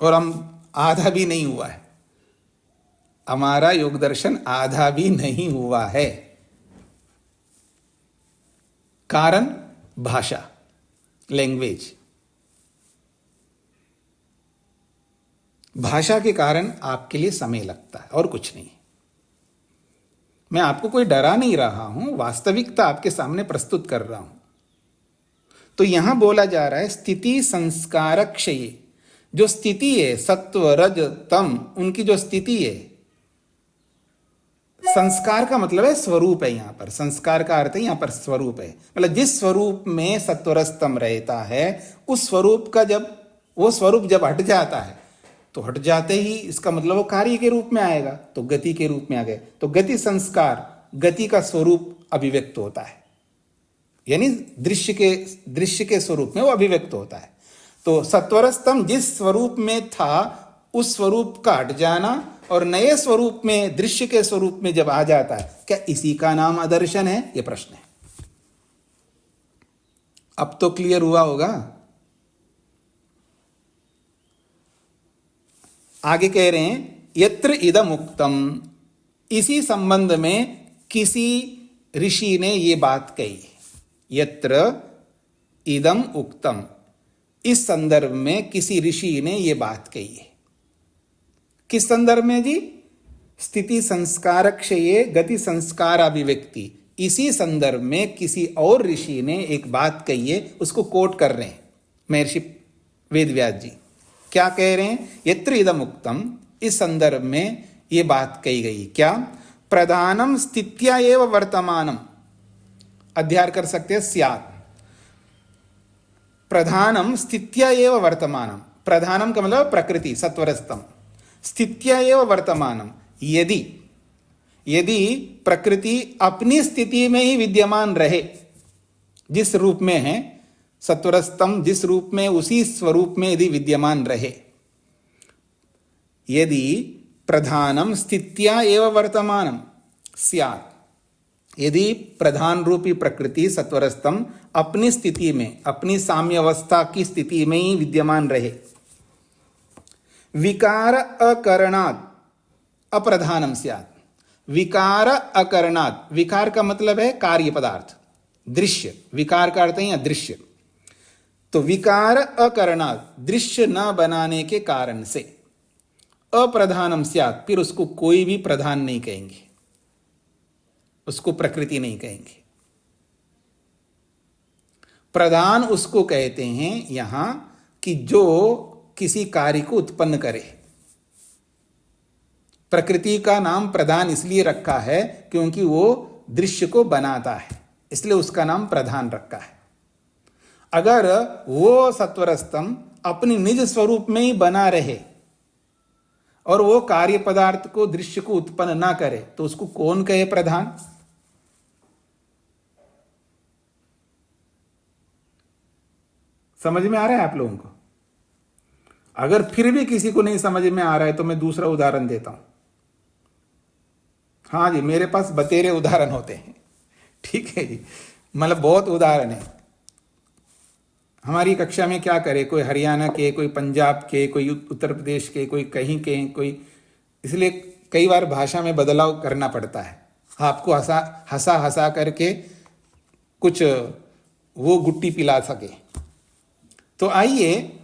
और हम आधा भी नहीं हुआ है, हमारा योग दर्शन आधा भी नहीं हुआ है। कारण भाषा, लैंग्वेज। भाषा के कारण आपके लिए समय लगता है और कुछ नहीं। मैं आपको कोई डरा नहीं रहा हूं, वास्तविकता आपके सामने प्रस्तुत कर रहा हूं। तो यहां बोला जा रहा है स्थिति संस्कार क्षय। जो स्थिति है सत्व रज तम, उनकी जो स्थिति है, संस्कार का मतलब है स्वरूप है। यहां पर संस्कार का अर्थ है यहां पर स्वरूप है, मतलब जिस स्वरूप में सत्वरजतम रहता है उस स्वरूप का जब वो स्वरूप जब हट जाता है तो हट जाते ही इसका मतलब वो कार्य के रूप में आएगा, तो गति के रूप में आ गए। तो गति संस्कार, गति का स्वरूप अभिव्यक्त होता है, यानी दृश्य के स्वरूप में वो अभिव्यक्त होता है। तो सत्वरस्तम जिस स्वरूप में था उस स्वरूप का हट जाना और नए स्वरूप में, दृश्य के स्वरूप में जब आ जाता है, क्या इसी का नाम अदर्शन है? यह प्रश्न है। अब तो क्लियर हुआ होगा। आगे कह रहे हैं यत्र इदम उक्तम, इसी संबंध में किसी ऋषि ने ये बात कही। यत्र इदम उक्तम, इस संदर्भ में किसी ऋषि ने ये बात कही है। किस संदर्भ में जी? स्थिति संस्कार क्षये गति संस्कार अभिव्यक्ति, इसी संदर्भ में किसी और ऋषि ने एक बात कही है, उसको कोट कर रहे हैं महर्षि वेदव्यास जी। क्या कह रहे हैं? यत्र इदम उक्तम, इस संदर्भ में ये बात कही गई। क्या? प्रधानम स्थित्या एव वर्तमानम, अध्याय कर सकते हैं स्यात्। प्रधानम स्थित्या एव वर्तमानम, प्रधानम का मतलब प्रकृति सत्वरस्तम, स्थित्या एव वर्तमानम, यदि प्रकृति अपनी स्थिति में ही विद्यमान रहे, जिस रूप में है सत्वरस्तम, जिस रूप में, उसी स्वरूप में यदि विद्यमान रहे, यदि प्रधानम स्थित्या एव वर्तमानम स्यात्, यदि प्रधान रूपी प्रकृति सत्वरस्तम अपनी स्थिति में, अपनी साम्यावस्था की स्थिति में ही विद्यमान रहे, विकार अकरणात् अप्रधानम स्यात्, विकार अकरणात्, विकार का मतलब है कार्य पदार्थ, दृश्य, विकार का अर्थ है दृश्य। तो विकार अकरणात्, दृश्य न बनाने के कारण से, अप्रधानम स्यात्, फिर उसको कोई भी प्रधान नहीं कहेंगे, उसको प्रकृति नहीं कहेंगे। प्रधान उसको कहते हैं यहां कि जो किसी कार्य को उत्पन्न करे। प्रकृति का नाम प्रधान इसलिए रखा है क्योंकि वो दृश्य को बनाता है, इसलिए उसका नाम प्रधान रखा है। अगर वो सत्वरस्तम अपनी निज स्वरूप में ही बना रहे और वो कार्य पदार्थ को, दृश्य को उत्पन्न ना करे, तो उसको कौन कहे प्रधान? समझ में आ रहा है आप लोगों को? अगर फिर भी किसी को नहीं समझ में आ रहा है तो मैं दूसरा उदाहरण देता हूं। हाँ जी, मेरे पास बतेरे उदाहरण होते हैं, ठीक है जी, मतलब बहुत उदाहरण है। हमारी कक्षा में क्या करे, कोई हरियाणा के, कोई पंजाब के, कोई उत्तर प्रदेश के, कोई कहीं के, कोई, इसलिए कई बार भाषा में बदलाव करना पड़ता है, आपको हंसा हंसा करके कुछ वो गुट्टी पिला सके। तो आइए,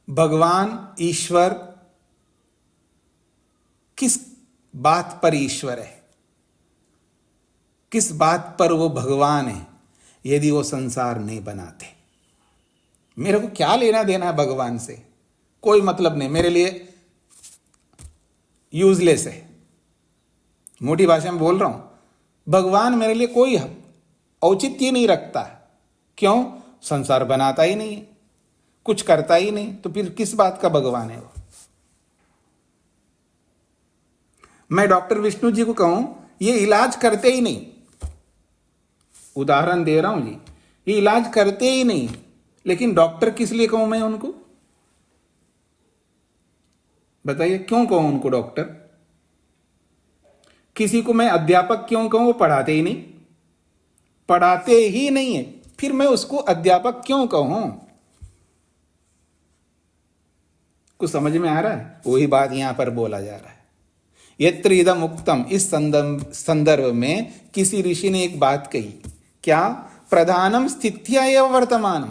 भगवान ईश्वर किस बात पर ईश्वर है, किस बात पर वो भगवान है? यदि वो संसार नहीं बनाते, मेरे को क्या लेना देना है भगवान से? कोई मतलब नहीं, मेरे लिए यूजलेस है। मोटी भाषा में बोल रहा हूं, भगवान मेरे लिए कोई औचित्य नहीं रखता। क्यों? संसार बनाता ही नहीं है, कुछ करता ही नहीं, तो फिर किस बात का भगवान है वो? मैं डॉक्टर विष्णु जी को कहूं ये इलाज करते ही नहीं, उदाहरण दे रहा हूं जी, ये इलाज करते ही नहीं, लेकिन डॉक्टर किस लिए कहूं मैं उनको? बताइए क्यों कहूं उनको डॉक्टर? किसी को मैं अध्यापक क्यों कहूं? वो पढ़ाते ही नहीं, पढ़ाते ही नहीं है, फिर मैं उसको अध्यापक क्यों कहूं? कुछ समझ में आ रहा है? वही बात यहां पर बोला जा रहा है। यत्र इदम उक्तम, इस संदर्भ में किसी ऋषि ने एक बात कही। क्या? प्रधानम स्थित्या एव वर्तमानम,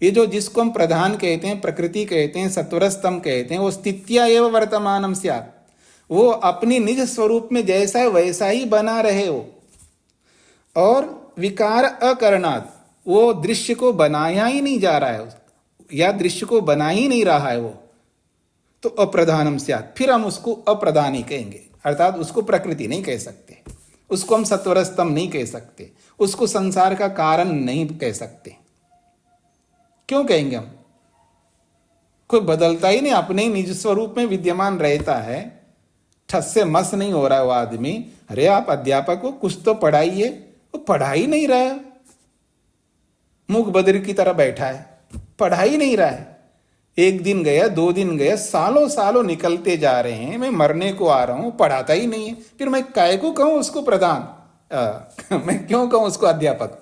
ये जो जिसको हम प्रधान कहते हैं, प्रकृति कहते हैं, सत्वरस्तम कहते हैं, वो स्थित्या एव वर्तमानम स्यात्, वो अपनी निज स्वरूप में जैसा है वैसा ही बना रहे हो, और विकार अकरणात्, वो दृश्य को बनाया ही नहीं जा रहा है या दृश्य को बना ही नहीं रहा है वो, तो अप्रधानम स्यात्, फिर हम उसको अप्रधान ही कहेंगे, अर्थात उसको प्रकृति नहीं कह सकते, उसको हम सत्वरस्तम नहीं कह सकते, उसको संसार का कारण नहीं कह सकते। क्यों कहेंगे हम? कोई बदलता ही नहीं, अपने ही निज स्वरूप में विद्यमान रहता है, ठस से मस नहीं हो रहा है वो आदमी। अरे आप अध्यापक हो, कुछ तो पढ़ाइए, वो पढ़ा ही नहीं रहा है, मूक बधिर की तरह बैठा है, पढ़ा ही नहीं रहा है। एक दिन गया, 2 दिन गया, सालों सालों निकलते जा रहे हैं, मैं मरने को आ रहा हूं, पढ़ाता ही नहीं है। फिर मैं काय को कहूं उसको प्रधान, मैं क्यों कहूं उसको अध्यापक।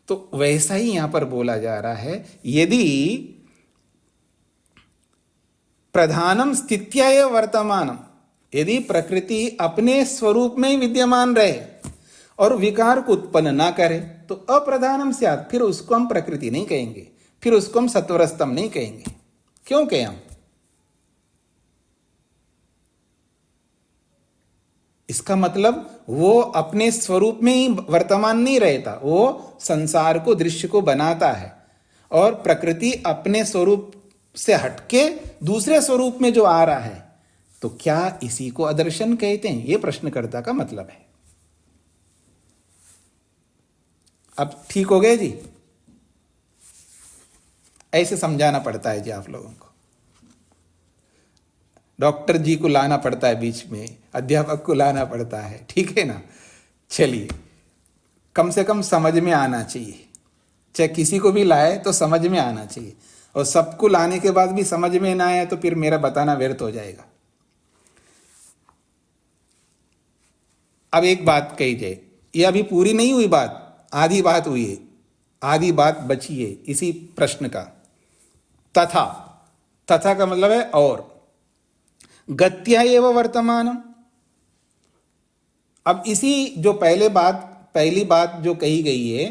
तो वैसा ही यहां पर बोला जा रहा है, यदि प्रधानम स्थित्या एव वर्तमानम, यदि प्रकृति अपने स्वरूप में ही विद्यमान रहे और विकार को उत्पन्न ना करे तो अप्रधानम स्यात्, फिर उसको हम प्रकृति नहीं कहेंगे, फिर उसको हम सत्वरस्तम नहीं कहेंगे। क्यों कहें हम? इसका मतलब वो अपने स्वरूप में ही वर्तमान नहीं रहता, वो संसार को, दृश्य को बनाता है, और प्रकृति अपने स्वरूप से हटके दूसरे स्वरूप में जो आ रहा है, तो क्या इसी को अदर्शन कहते हैं? ये प्रश्नकर्ता का मतलब है। अब ठीक हो गए जी? ऐसे समझाना पड़ता है जी आप लोगों को। डॉक्टर जी को लाना पड़ता है बीच में, अध्यापक को लाना पड़ता है, ठीक है ना? चलिए, कम से कम समझ में आना चाहिए। चाहे किसी को भी लाए तो समझ में आना चाहिए, और सबको लाने के बाद भी समझ में ना आया तो फिर मेरा बताना व्यर्थ हो जाएगा। अब एक बात कही जाए, ये अभी पूरी नहीं हुई बात, आधी बात हुई है, आधी बात बची है इसी प्रश्न का। तथा, तथा का मतलब है और, गत्या एव वर्तमानम। अब इसी जो पहली बात जो कही गई है,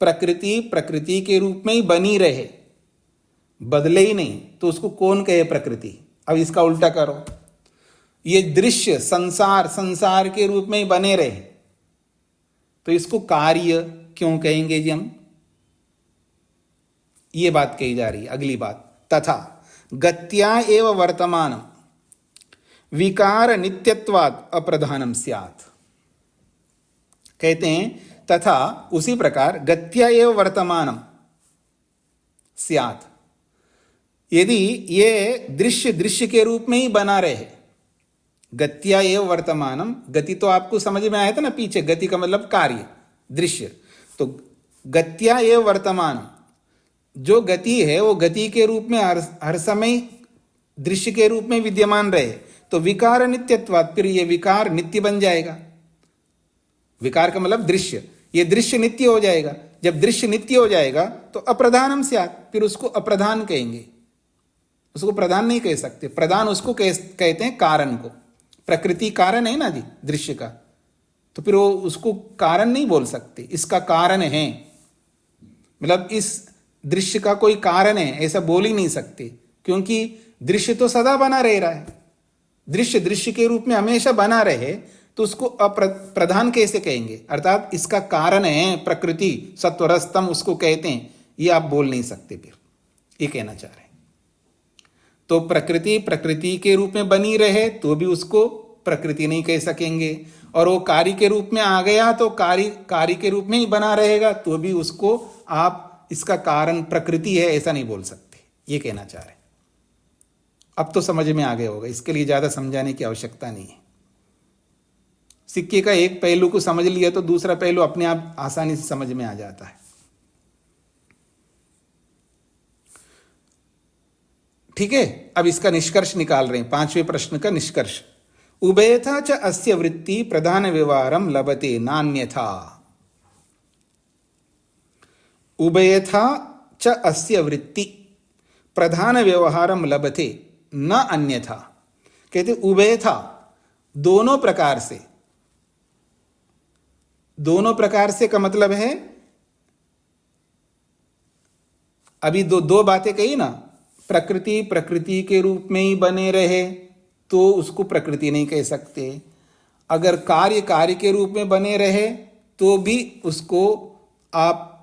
प्रकृति प्रकृति के रूप में ही बनी रहे, बदले ही नहीं, तो उसको कौन कहे प्रकृति? अब इसका उल्टा करो, ये दृश्य संसार संसार के रूप में ही बने रहे, तो इसको कार्य क्यों कहेंगे जी हम? ये बात कही जा रही है अगली बात। तथा गत्या एव वर्तमानम विकार नित्यत्वात् अप्रधानम स्यात्। कहते हैं तथा उसी प्रकार गत्या एव वर्तमानम स्यात्, यदि ये दृश्य दृश्य के रूप में ही बना रहे, गत्या एव वर्तमानम, गति तो आपको समझ में आया था ना पीछे, गति का मतलब कार्य, दृश्य, तो गत्या एव वर्तमानम, जो गति है वो गति के रूप में हर समय दृश्य के रूप में विद्यमान रहे, तो विकार नित्यत्वात्, फिर ये विकार नित्य बन जाएगा। विकार का मतलब दृश्य, ये दृश्य नित्य हो जाएगा। जब दृश्य नित्य हो जाएगा तो अप्रधानम स्यात्, फिर उसको अप्रधान कहेंगे, उसको प्रधान नहीं कह सकते। प्रधान उसको कहते हैं कारण को, प्रकृति कारण है ना जी दृश्य का, तो फिर वो उसको कारण नहीं बोल सकते, इसका कारण है, मतलब इस दृश्य का कोई कारण है ऐसा बोल ही नहीं सकते, क्योंकि दृश्य तो सदा बना रह रहा है। दृश्य दृश्य के रूप में हमेशा बना रहे तो उसको प्रधान कैसे कहेंगे? अर्थात इसका कारण है प्रकृति, सत्वरस्तम उसको कहते हैं, ये आप बोल नहीं सकते, फिर ये कहना चाह रहे हैं। तो प्रकृति प्रकृति के रूप में बनी रहे तो भी उसको प्रकृति नहीं कह सकेंगे, और वो कार्य के रूप में आ गया तो कार्य के रूप में ही बना रहेगा तो भी उसको आप इसका कारण प्रकृति है ऐसा नहीं बोल सकते, ये कहना चाह रहे हैं। अब तो समझ में आ गया होगा, इसके लिए ज्यादा समझाने की आवश्यकता नहीं है। सिक्के का एक पहलू को समझ लिया तो दूसरा पहलू अपने आप आसानी से समझ में आ जाता है। ठीक है, अब इसका निष्कर्ष निकाल रहे हैं, 5वें प्रश्न का निष्कर्ष। उभयथा च अस्य वृत्ति प्रधान व्यवहारम लभते नान्यथा। उभयथा च अस्य वृत्ति प्रधान व्यवहारम लभते न अन्यथा। कहते उभयथा, दोनों प्रकार से, दोनों प्रकार से का मतलब है, अभी दो बातें कही ना, प्रकृति प्रकृति के रूप में ही बने रहे तो उसको प्रकृति नहीं कह सकते, अगर कार्य कार्य के रूप में बने रहे तो भी उसको आप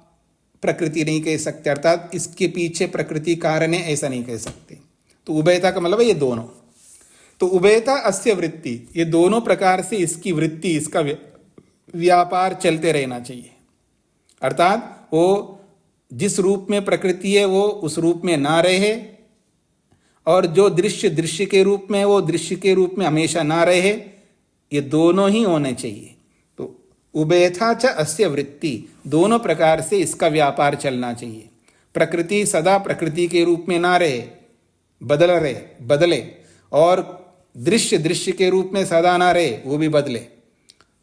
प्रकृति नहीं कह सकते, अर्थात इसके पीछे प्रकृति कारण है ऐसा नहीं कह सकते। तो उभयता का मतलब है ये दोनों। तो उभयता अस्य वृत्ति, ये दोनों प्रकार से इसकी वृत्ति, इसका व्यापार चलते रहना चाहिए, अर्थात वो जिस रूप में प्रकृति है वो उस रूप में ना रहे, और जो दृश्य दृश्य के रूप में वो दृश्य के रूप में हमेशा ना रहे, ये दोनों ही होने चाहिए। तो उभयथा च अस्य वृत्ति, दोनों प्रकार से इसका व्यापार चलना चाहिए। प्रकृति सदा प्रकृति के रूप में ना रहे, बदले, और दृश्य दृश्य के रूप में सदा ना रहे, वो भी बदले,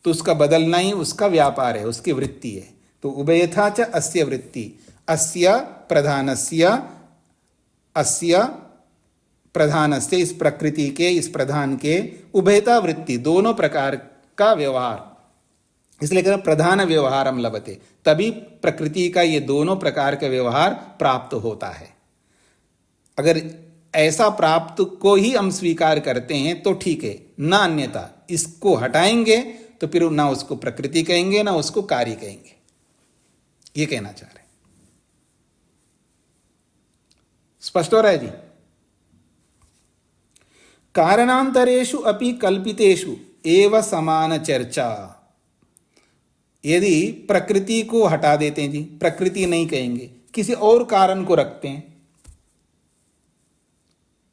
तो उसका बदलना ही उसका व्यापार है, उसकी वृत्ति है। तो उभयथा च अस्य वृत्ति, अस्य प्रधानस्य, इस प्रकृति के, इस प्रधान के, उभयता वृत्ति, दोनों प्रकार का व्यवहार, इसलिए कहते प्रधान व्यवहारम लभते, तभी प्रकृति का ये दोनों प्रकार का व्यवहार प्राप्त होता है। अगर ऐसा प्राप्त को ही हम स्वीकार करते हैं तो ठीक है, ना अन्यथा इसको हटाएंगे तो फिर ना उसको प्रकृति कहेंगे ना उसको कार्य कहेंगे, ये कहना चाह रहे। स्पष्ट हो रहा है जी? कारणांतरेषु अपि कल्पितेषु एव समान चर्चा। यदि प्रकृति को हटा देते हैं जी, प्रकृति नहीं कहेंगे, किसी और कारण को रखते हैं,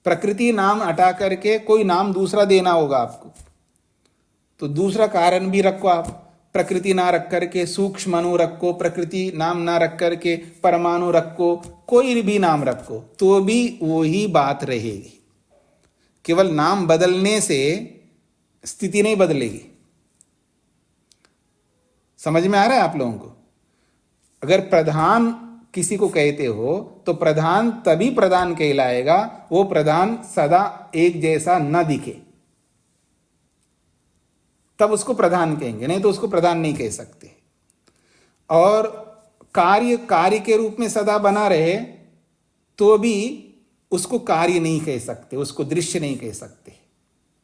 प्रकृति नाम हटा करके कोई नाम दूसरा देना होगा आपको, तो दूसरा कारण भी रखो आप, प्रकृति ना रख करके सूक्ष्म अणु रखो, प्रकृति नाम ना रख करके परमाणु रखो, कोई भी नाम रखो, तो भी वही बात रहेगी। केवल नाम बदलने से स्थिति नहीं बदलेगी। समझ में आ रहा है आप लोगों को? अगर प्रधान किसी को कहते हो तो प्रधान तभी प्रधान कहलाएगा, वो प्रधान सदा एक जैसा न दिखे, तब उसको प्रधान कहेंगे, नहीं तो उसको प्रधान नहीं कह सकते। और कार्य के रूप में सदा बना रहे तो भी उसको कार्य नहीं कह सकते, उसको दृश्य नहीं कह सकते।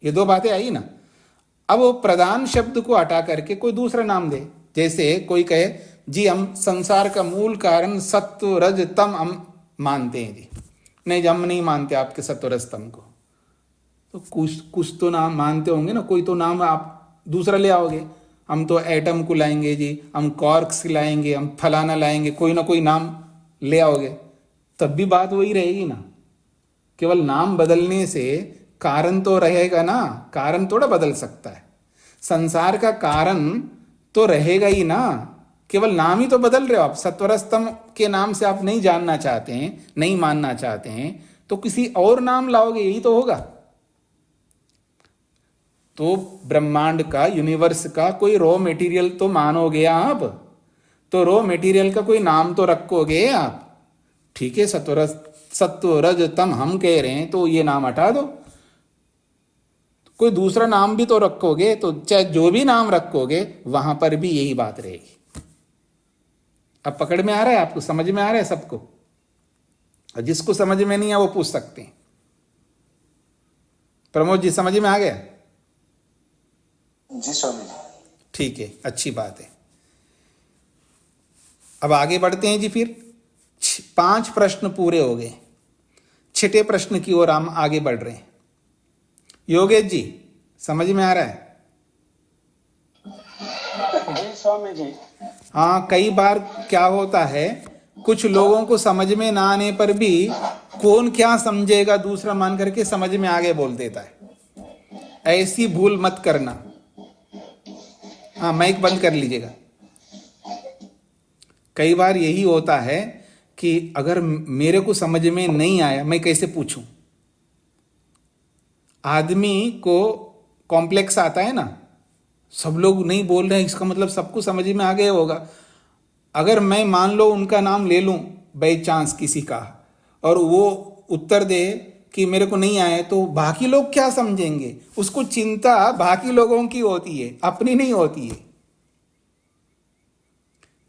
ये दो बातें आई ना। अब वो प्रधान शब्द को हटा करके कोई दूसरा नाम दे, जैसे कोई कहे जी हम संसार का मूल कारण सत्व रज तम हम मानते हैं जी, नहीं जी हम नहीं मानते आपके सत्व रज तम को, तो कुछ तो नाम मानते होंगे ना, कोई तो नाम आप दूसरा ले आओगे। हम तो एटम को लाएंगे जी, हम कॉर्क्स लाएंगे, हम फलाना लाएंगे, कोई ना कोई नाम ले आओगे, तब भी बात वही रहेगी ना। केवल नाम बदलने से कारण तो रहेगा ना, कारण थोड़ा बदल सकता है। संसार का कारण तो रहेगा ही ना, केवल नाम ही तो बदल रहे हो आप। सत्वरस्तम के नाम से आप नहीं जानना चाहते हैं, नहीं मानना चाहते हैं, तो किसी और नाम लाओगे, यही तो होगा। तो ब्रह्मांड का, यूनिवर्स का कोई रॉ मटेरियल तो मानोगे आप, तो रॉ मटेरियल का कोई नाम तो रखोगे आप। ठीक है, सत्व रज तम हम कह रहे हैं तो ये नाम हटा दो, कोई दूसरा नाम भी तो रखोगे, तो चाहे जो भी नाम रखोगे वहां पर भी यही बात रहेगी। अब पकड़ में आ रहा है आपको, समझ में आ रहा है सबको? और जिसको समझ में नहीं है वो पूछ सकते हैं। प्रमोद जी समझ में आ गया? जी स्वामी जी। ठीक है, अच्छी बात है। अब आगे बढ़ते हैं जी। फिर 5 प्रश्न पूरे हो गए, 6ठे प्रश्न की ओर हम आगे बढ़ रहे हैं। योगेश जी समझ में आ रहा है? जी स्वामी जी। हाँ, कई बार क्या होता है, कुछ लोगों को समझ में ना आने पर भी कौन क्या समझेगा दूसरा मान करके समझ में आगे बोल देता है। ऐसी भूल मत करना। हाँ, माइक बंद कर लीजिएगा। कई बार यही होता है कि अगर मेरे को समझ में नहीं आया, मैं कैसे पूछूं? आदमी को कॉम्प्लेक्स आता है ना, सब लोग नहीं बोल रहे हैं, इसका मतलब सबको समझ में आ गया होगा। अगर मैं मान लो उनका नाम ले लूं बाई चांस किसी का, और वो उत्तर दे कि मेरे को नहीं आए, तो बाकी लोग क्या समझेंगे? उसको चिंता बाकी लोगों की होती है, अपनी नहीं होती है।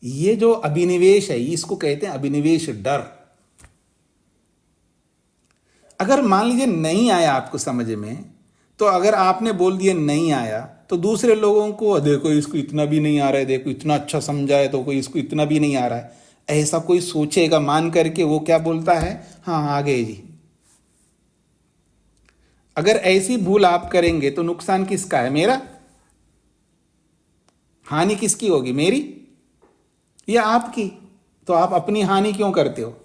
ये जो अभिनिवेश है, इसको कहते हैं अभिनिवेश, डर। अगर मान लीजिए नहीं आया आपको समझ में, तो अगर आपने बोल दिया नहीं आया, तो दूसरे लोगों को देखो इसको इतना भी नहीं आ रहा है, देखो इतना अच्छा समझा है तो कोई इसको इतना भी नहीं आ रहा है, ऐसा कोई सोचेगा मान करके वो क्या बोलता है, हाँ आ गए जी। अगर ऐसी भूल आप करेंगे तो नुकसान किसका है? मेरा। हानि किसकी होगी? मेरी या आपकी? तो आप अपनी हानि क्यों करते हो?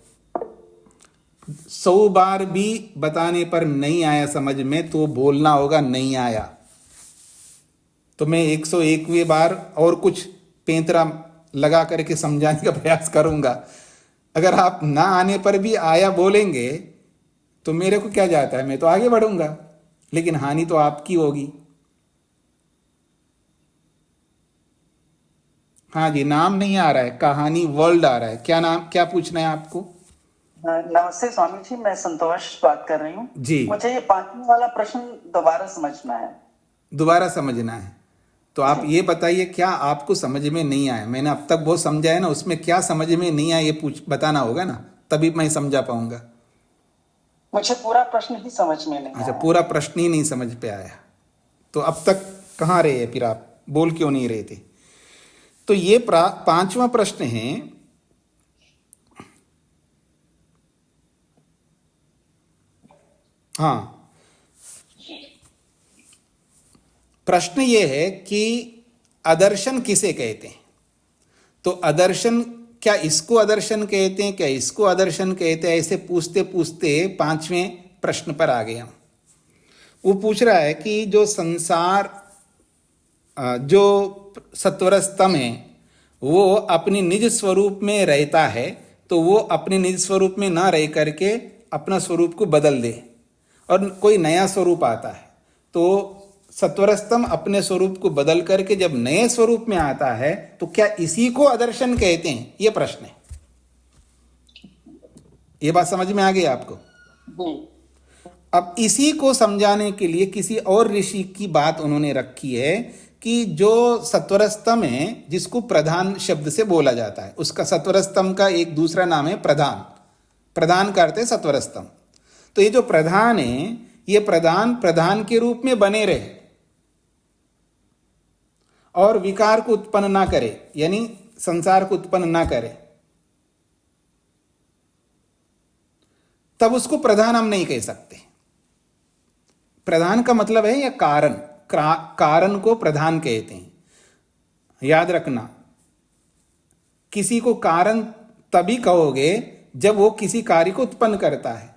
100 बार भी बताने पर नहीं आया समझ में तो बोलना होगा नहीं आया, तो मैं 101वें बार और कुछ पेंतरा लगा करके समझाने का प्रयास करूंगा। अगर आप ना आने पर भी आया बोलेंगे तो मेरे को क्या जाता है, मैं तो आगे बढ़ूंगा, लेकिन हानि तो आपकी होगी। हाँ जी, नाम नहीं आ रहा है, कहानी वर्ल्ड आ रहा है। क्या नाम, क्या पूछना है आपको? नमस्ते स्वामी जी, मैं संतोष बात कर रही हूँ जी। मुझे ये 5वां वाला प्रश्न दोबारा समझना है। दोबारा समझना है तो आप ये बताइए क्या आपको समझ में नहीं आया? मैंने अब तक बहुत समझा है ना, उसमें क्या समझ में नहीं आया ये बताना होगा ना, तभी मैं समझा पाऊंगा। मुझे पूरा प्रश्न ही समझ में नहीं अच्छा, आया। पूरा प्रश्न ही नहीं समझ पे आया तो अब तक कहाँ रहे फिर आप, बोल क्यों नहीं रहे थे? तो ये 5वां प्रश्न है। हाँ, प्रश्न ये है कि अदर्शन किसे कहते हैं? तो अदर्शन, क्या इसको अदर्शन कहते हैं, क्या इसको अदर्शन कहते हैं, ऐसे पूछते पूछते 5वें प्रश्न पर आ गए हम। वो पूछ रहा है कि जो संसार, जो सत्वरस्तम है वो अपनी निज स्वरूप में रहता है, तो वो अपने निज स्वरूप में ना रह करके अपना स्वरूप को बदल दे और कोई नया स्वरूप आता है। तो सत्वरस्तम अपने स्वरूप को बदल करके जब नए स्वरूप में आता है तो क्या इसी को अदर्शन कहते हैं? ये प्रश्न है। ये बात समझ में आ गई आपको? अब इसी को समझाने के लिए किसी और ऋषि की बात उन्होंने रखी है कि जो सत्वरस्तम है, जिसको प्रधान शब्द से बोला जाता है, उसका सत्वरस्तम का एक दूसरा नाम है प्रधान। प्रधान करते सत्वरस्तम। तो ये जो प्रधान है, ये प्रधान के रूप में बने रहे और विकार को उत्पन्न ना करे, यानी संसार को उत्पन्न ना करे, तब उसको प्रधान हम नहीं कह सकते। प्रधान का मतलब है या कारण, कारण को प्रधान कहते हैं। याद रखना, किसी को कारण तभी कहोगे जब वो किसी कार्य को उत्पन्न करता है।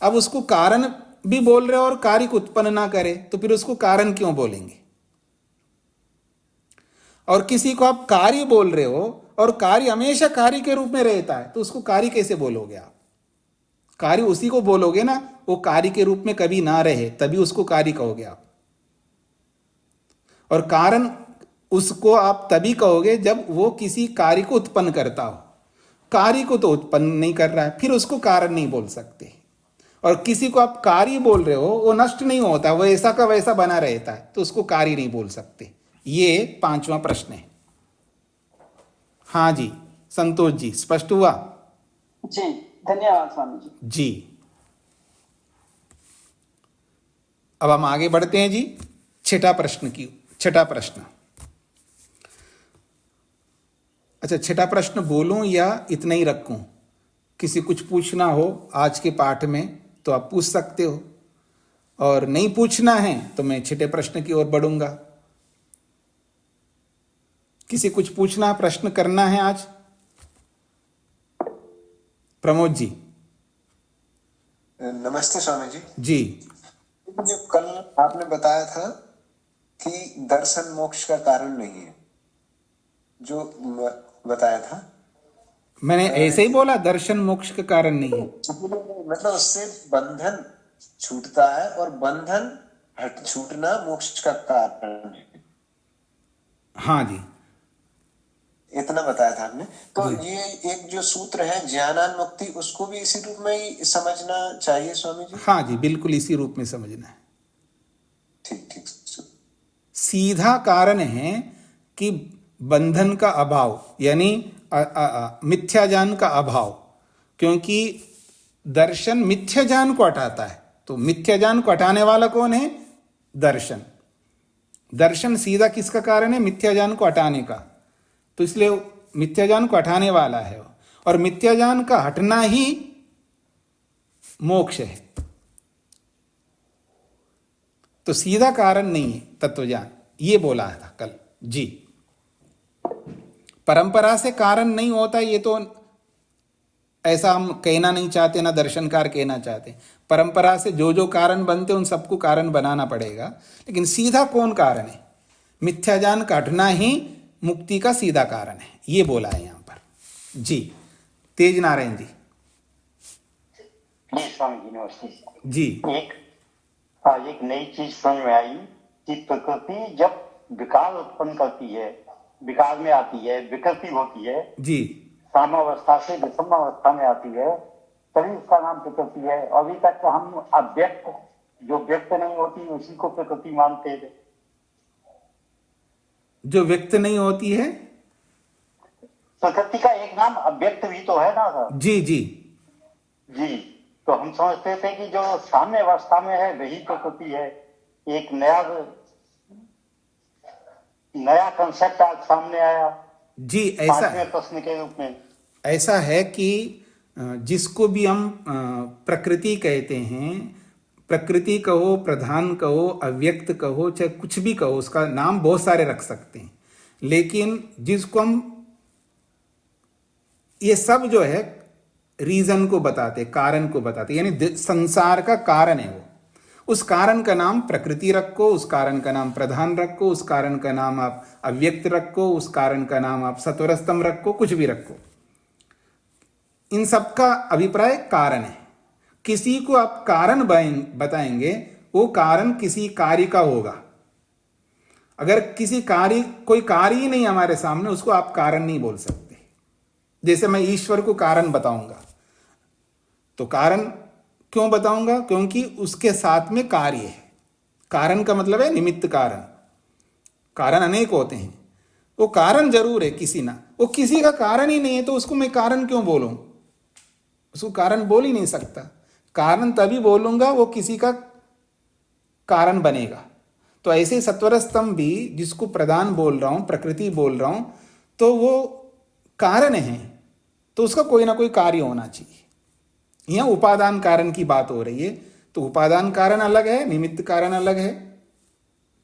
अब उसको कारण भी बोल रहे हो और कार्य को उत्पन्न ना करे तो फिर उसको कारण क्यों बोलेंगे? और किसी को आप कार्य बोल रहे हो और कार्य हमेशा कार्य के रूप में रहता है तो उसको कार्य कैसे बोलोगे आप? कार्य उसी को बोलोगे ना, वो कार्य के रूप में कभी ना रहे तभी उसको कार्य कहोगे आप। और कारण उसको आप तभी कहोगे जब वो किसी कार्य को उत्पन्न करता हो। कार्य को तो उत्पन्न नहीं कर रहा है, फिर उसको कारण नहीं बोल सकते। और किसी को आप कार्य बोल रहे हो, वो नष्ट नहीं होता, वो ऐसा का वैसा बना रहता है, तो उसको कार्य नहीं बोल सकते। ये 5वां प्रश्न है। हाँ जी संतोष जी, स्पष्ट हुआ? जी धन्यवाद स्वामी जी। जी, अब हम आगे बढ़ते हैं जी। छठा प्रश्न। अच्छा, छठा प्रश्न बोलूं या इतना ही रखूं? किसी कुछ पूछना हो आज के पाठ में तो आप पूछ सकते हो, और नहीं पूछना है तो मैं छठे प्रश्न की ओर बढ़ूंगा। किसी कुछ पूछना, प्रश्न करना है आज? प्रमोद जी। नमस्ते स्वामी जी। जी, मुझे कल आपने बताया था कि दर्शन मोक्ष का कारण नहीं है, जो बताया था। मैंने ऐसे ही बोला, दर्शन मोक्ष का कारण नहीं है। मतलब उससे बंधन छूटता है और बंधन हट छूटना मोक्ष का कारण है। हाँ जी, इतना बताया था आपने। तो ये एक जो सूत्र है ज्ञानान मुक्ति, उसको भी इसी रूप में ही समझना चाहिए स्वामी जी? हाँ जी, बिल्कुल इसी रूप में समझना है। ठीक ठीक। सीधा कारण है कि बंधन का अभाव, यानी मिथ्या ज्ञान का अभाव, क्योंकि दर्शन मिथ्या ज्ञान को हटाता है। तो मिथ्या ज्ञान को हटाने वाला कौन है? दर्शन। दर्शन सीधा किसका कारण है? मिथ्या ज्ञान को हटाने का। तो इसलिए मिथ्या ज्ञान को हटाने वाला है, और मिथ्या ज्ञान का हटना ही मोक्ष है। तो सीधा कारण नहीं है तत्वज्ञान, ये बोला था कल जी। परंपरा से कारण नहीं होता, ये तो ऐसा हम कहना नहीं चाहते, ना दर्शनकार कहना चाहते। परंपरा से जो जो कारण बनते उन सबको कारण बनाना पड़ेगा, लेकिन सीधा कौन कारण है? मिथ्या ज्ञान का हटना ही मुक्ति का सीधा कारण है, ये बोला है यहाँ पर। जी तेज नारायण जी। जी स्वामी जी नमस्ते। जी एक नई चीज समझ में आई कि प्रकृति जब विकार उत्पन्न करती है, विकार में आती है, विकृति होती है, जी सामावस्था से विषमावस्था में आती है, तभी उसका नाम प्रकृति है। अभी तक हम अव्यक्त, जो व्यक्त नहीं होती उसी को प्रकृति मानते थे। जो व्यक्त नहीं होती है, प्रकृति का एक नाम अव्यक्त भी तो है ना सर? जी जी जी, तो हम समझते थे कि जो साम्य अवस्था में है वही प्रकृति है। एक नया कंसेप्ट आज सामने आया जी। ऐसा पांचवें प्रश्न के रूप में। ऐसा है कि जिसको भी हम प्रकृति कहते हैं, प्रकृति कहो, प्रधान कहो, अव्यक्त कहो, चाहे कुछ भी कहो, उसका नाम बहुत सारे रख सकते हैं, लेकिन जिसको हम ये सब जो है रीजन को बताते, कारण को बताते, यानी संसार का कारण है वो, उस कारण का नाम प्रकृति रखो, उस कारण का नाम प्रधान रखो, उस कारण का नाम आप अव्यक्त रखो, उस कारण का नाम आप सत्वरस्तम रखो, कुछ भी रखो, इन सब का अभिप्राय कारण है। किसी को आप कारण बताएंगे, वो कारण किसी कार्य का होगा। अगर कोई कार्य ही नहीं हमारे सामने, उसको आप कारण नहीं बोल सकते। जैसे मैं ईश्वर को कारण बताऊंगा, तो कारण क्यों बताऊंगा? क्योंकि उसके साथ में कार्य है। कारण का मतलब है निमित्त कारण। कारण अनेक होते हैं, वो कारण जरूर है किसी ना, वो किसी का कारण ही नहीं है, तो उसको मैं कारण क्यों बोलूं? उसको कारण बोल ही नहीं सकता। कारण तभी बोलूंगा वो किसी का कारण बनेगा। तो ऐसे सत्वर स्तंभ भी, जिसको प्रधान बोल रहा हूं, प्रकृति बोल रहा हूं, तो वो कारण है, तो उसका कोई ना कोई कार्य होना चाहिए। यहां उपादान कारण की बात हो रही है, तो उपादान कारण अलग है, निमित्त कारण अलग है।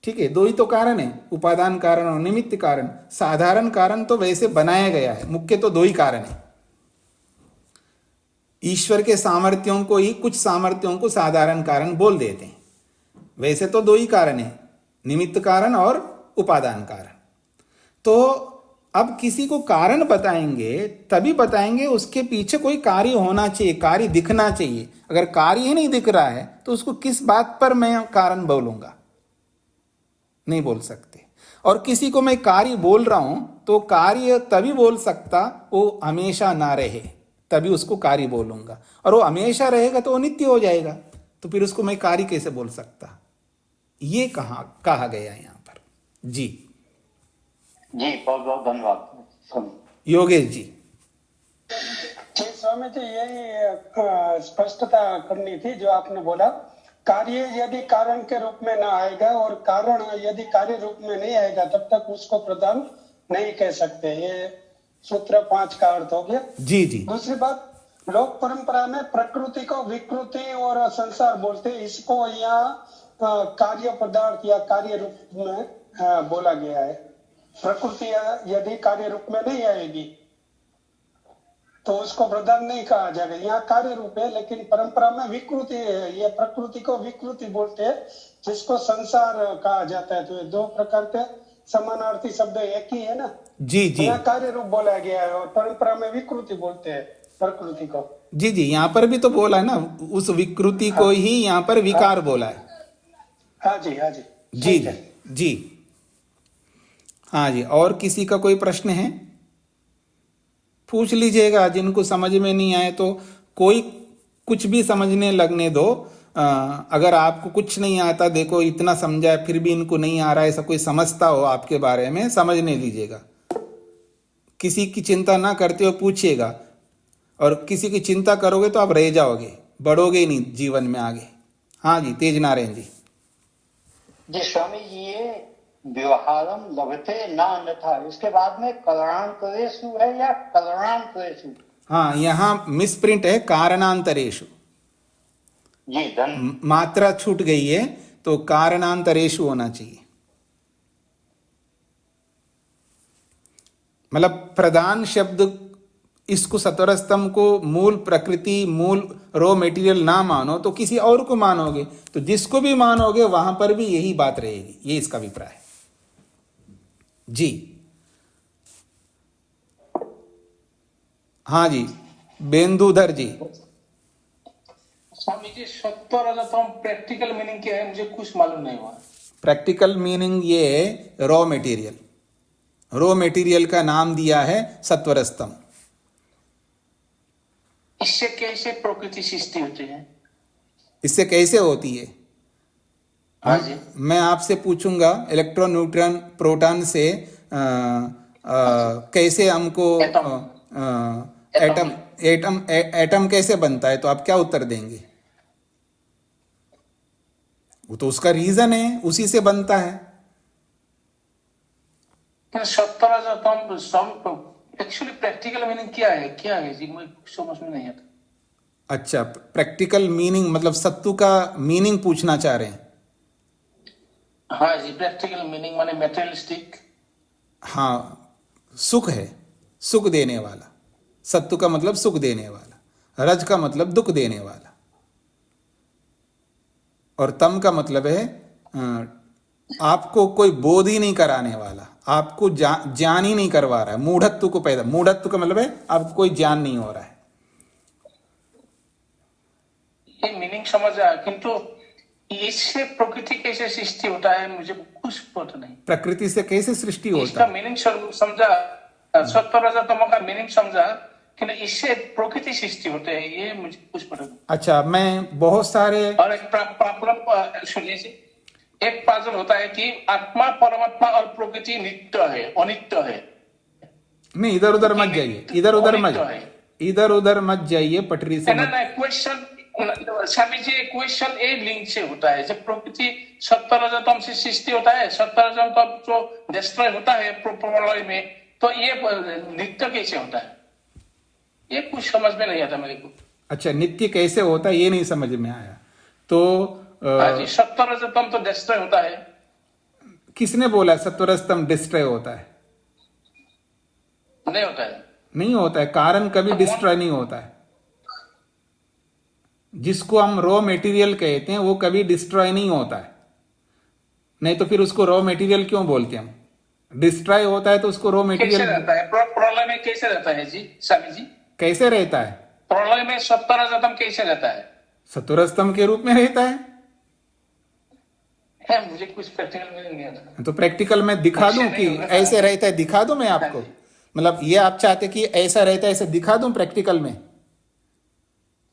ठीक है, दो ही तो कारण है, उपादान कारण और निमित्त कारण। साधारण कारण तो वैसे बनाया गया है, मुख्य तो दो ही कारण है। ईश्वर के सामर्थ्यों को ही, कुछ सामर्थ्यों को साधारण कारण बोल देते हैं। वैसे तो दो ही कारण है, निमित्त कारण और उपादान कारण। तो अब किसी को कारण बताएंगे, तभी बताएंगे उसके पीछे कोई कार्य होना चाहिए, कार्य दिखना चाहिए। अगर कार्य ही नहीं दिख रहा है, तो उसको किस बात पर मैं कारण बोलूंगा? नहीं बोल सकते। और किसी को मैं कार्य बोल रहा हूं, तो कार्य तभी बोल सकता वो हमेशा ना रहे, तभी उसको कार्य बोलूंगा। और वो हमेशा रहेगा तो वो नित्य हो जाएगा, तो फिर उसको मैं कार्य कैसे बोल सकता? ये कहा गया यहां पर। जी जी, बहुत बहुत धन्यवाद योगेश जी। जी स्वामी जी, यही स्पष्टता करनी थी जो आपने बोला। कार्य यदि कारण के रूप में ना आएगा और कारण यदि कार्य रूप में नहीं आएगा, तब तक उसको प्रधान नहीं कह सकते। ये सूत्र 5 का अर्थ हो गया। जी जी। दूसरी बात, लोक परंपरा में प्रकृति को विकृति और संसार बोलते, इसको यहाँ कार्य पदार्थ या कार्य रूप में बोला गया है। प्रकृति यदि कार्य रूप में नहीं आएगी तो उसको प्रधान नहीं कहा जाएगा। यहाँ कार्य रूप है, लेकिन परंपरा में विकृति है। ये प्रकृति को विकृति बोलते हैं, जिसको संसार कहा जाता है। तो ये दो प्रकार के समानार्थी शब्द एक ही है ना। जी जी। यहाँ कार्य रूप बोला गया है और परंपरा में विकृति बोलते हैं प्रकृति को। जी जी, यहाँ पर भी तो बोला है ना, उस विकृति को ही यहाँ पर विकार बोला है। हाँ जी, हाँ जी। जी जी जी। हाँ जी, और किसी का कोई प्रश्न है? पूछ लीजिएगा। जिनको समझ में नहीं आए तो कोई कुछ भी समझने लगने दो। अगर आपको कुछ नहीं आता, देखो इतना समझा फिर भी इनको नहीं आ रहा है, ऐसा कोई समझता हो आपके बारे में, समझने लीजिएगा। किसी की चिंता ना करते हो पूछिएगा, और किसी की चिंता करोगे तो आप रह जाओगे, बढ़ोगे ही नहीं जीवन में आगे। हाँ जी, तेज नारायण जी। जी स्वामी जी, ये व्यवहारम लभते ना अन्यथा, इसके बाद में करणांतरेषु है या करणांतरेषु? हाँ, यहाँ मिसप्रिंट है कारणांतरेषु। जी धन मात्रा छूट गई है, तो कारणांतरेषु होना चाहिए। मतलब प्रधान शब्द, इसको सत्वर स्तंभ को मूल प्रकृति, मूल रॉ मेटीरियल ना मानो तो किसी और को मानोगे, तो जिसको भी मानोगे वहां पर भी यही बात रहेगी। ये इसका अभिप्राय है। जी हाँ जी, बेंदुधर जी। स्वामी जी, सत्व रजतम प्रैक्टिकल मीनिंग क्या है, मुझे कुछ मालूम नहीं हुआ। प्रैक्टिकल मीनिंग ये रॉ मटेरियल, रॉ मटेरियल का नाम दिया है सत्वरस्तम। इससे कैसे प्रकृति सृष्टि होती है? इससे कैसे होती है? हाँ जी। मैं आपसे पूछूंगा इलेक्ट्रॉन, न्यूट्रॉन, प्रोटॉन से कैसे हमको एटम कैसे बनता है, तो आप क्या उत्तर देंगे? वो तो उसका रीजन है, उसी से बनता है। सत्व रजतम सब एक्चुअली प्रैक्टिकल मीनिंग क्या है जी, मुझे समझ में नहीं आता। अच्छा, प्रैक्टिकल मीनिंग मतलब सत्तू का मीनिंग पूछना चाह रहे हैं? हाँ जी, प्रैक्टिकल मीनिंग माने मेटेरियलिस्टिक। हाँ, सुख है, सुख देने वाला। सत्तू का मतलब सुख देने वाला, रज का मतलब दुख देने वाला, और तम का मतलब है आपको कोई बोध ही नहीं कराने वाला, आपको ज्ञान ही नहीं करवा रहा है, मूढ़त्व को पैदा। मूढ़त्व का मतलब है आपको कोई ज्ञान नहीं हो रहा है। ये मीनिंग समझ आया, किंतु इससे प्रकृति कैसे सृष्टि होता है मुझे कुछ पता नहीं। प्रकृति से कैसे सृष्टि होता इसका है? मीनिंग समझा, सत्व रजतम का मीनिंग समझा, कि इससे प्रकृति सृष्टि होते हैं, ये मुझे कुछ पता नहीं। अच्छा, मैं बहुत सारे और एक प्रॉब्लम सुनिए जी, एक पजल होता है कि आत्मा, परमात्मा और प्रकृति नित्य है, अनित्य है। नहीं, इधर उधर मत जाइए, इधर उधर मत जाइए, पटरी से मत। क्वेश्चन स्वामी जी, क्वेश्चन ए लिंक से होता है, जब प्रकृति सत्व रजतम से सृष्टि होता है, सत्व रजतम जो डिस्ट्रॉय होता है प्रलय में, तो ये नित्य कैसे होता है, ये कुछ समझ में नहीं आता मेरे को। अच्छा, नित्य कैसे होता है ये नहीं समझ में आया तो सत्व रजतम तो डिस्ट्रॉय होता है। किसने बोला सत्वरस्तम डिस्ट्रॉय होता है? नहीं होता है, नहीं होता है। कारण कभी डिस्ट्रॉय नहीं होता है। जिसको हम रॉ मटेरियल कहते हैं वो कभी डिस्ट्रॉय नहीं होता है, नहीं तो फिर उसको रॉ मटेरियल क्यों बोलते हैं हम? डिस्ट्रॉय होता है तो उसको रॉ मटेरियल कैसे रहता है? प्रलय में कैसे रहता है जी स्वामी जी? कैसे रहता है? प्रलय में सत्व रजतम कैसे रहता है? सत्वरस्तम के रूप में रहता है। मुझे कुछ प्रैक्टिकल में नहीं आता। तो प्रैक्टिकल में दिखा दूं कि ऐसे रहता है, दिखा दूं मैं आपको? मतलब ये आप चाहते कि ऐसा रहता है, ऐसे दिखा दूं प्रैक्टिकल में?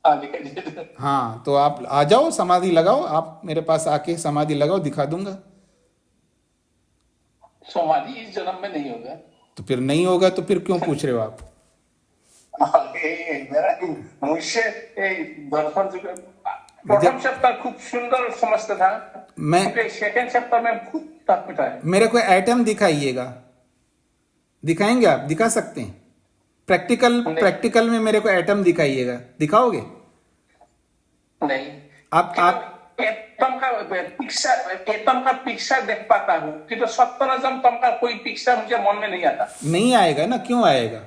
हाँ, तो आप आ जाओ, समाधि लगाओ, आप मेरे पास आके समाधि लगाओ, दिखा दूंगा। समाधि इस जन्म में नहीं होगा। तो फिर नहीं होगा तो फिर क्यों पूछ रहे हो आप? मुझसे दर्शन प्रथम चैप्टर खूब सुंदर समझता था, मैं सेकंड चैप्टर में खूब टफ पिटा है। मेरे को एटम दिखाइएगा। दिखाएंगे आप? दिखा सकते हैं? प्रैक्टिकल में मेरे को एटम दिखाइएगा। दिखाओगे? नहीं। आप एटम का पिक्चर देख पाता हूँ, किंतु सत्वरजतम का कोई पिक्चर मुझे मन में नहीं आता। नहीं आएगा ना, क्यों आएगा?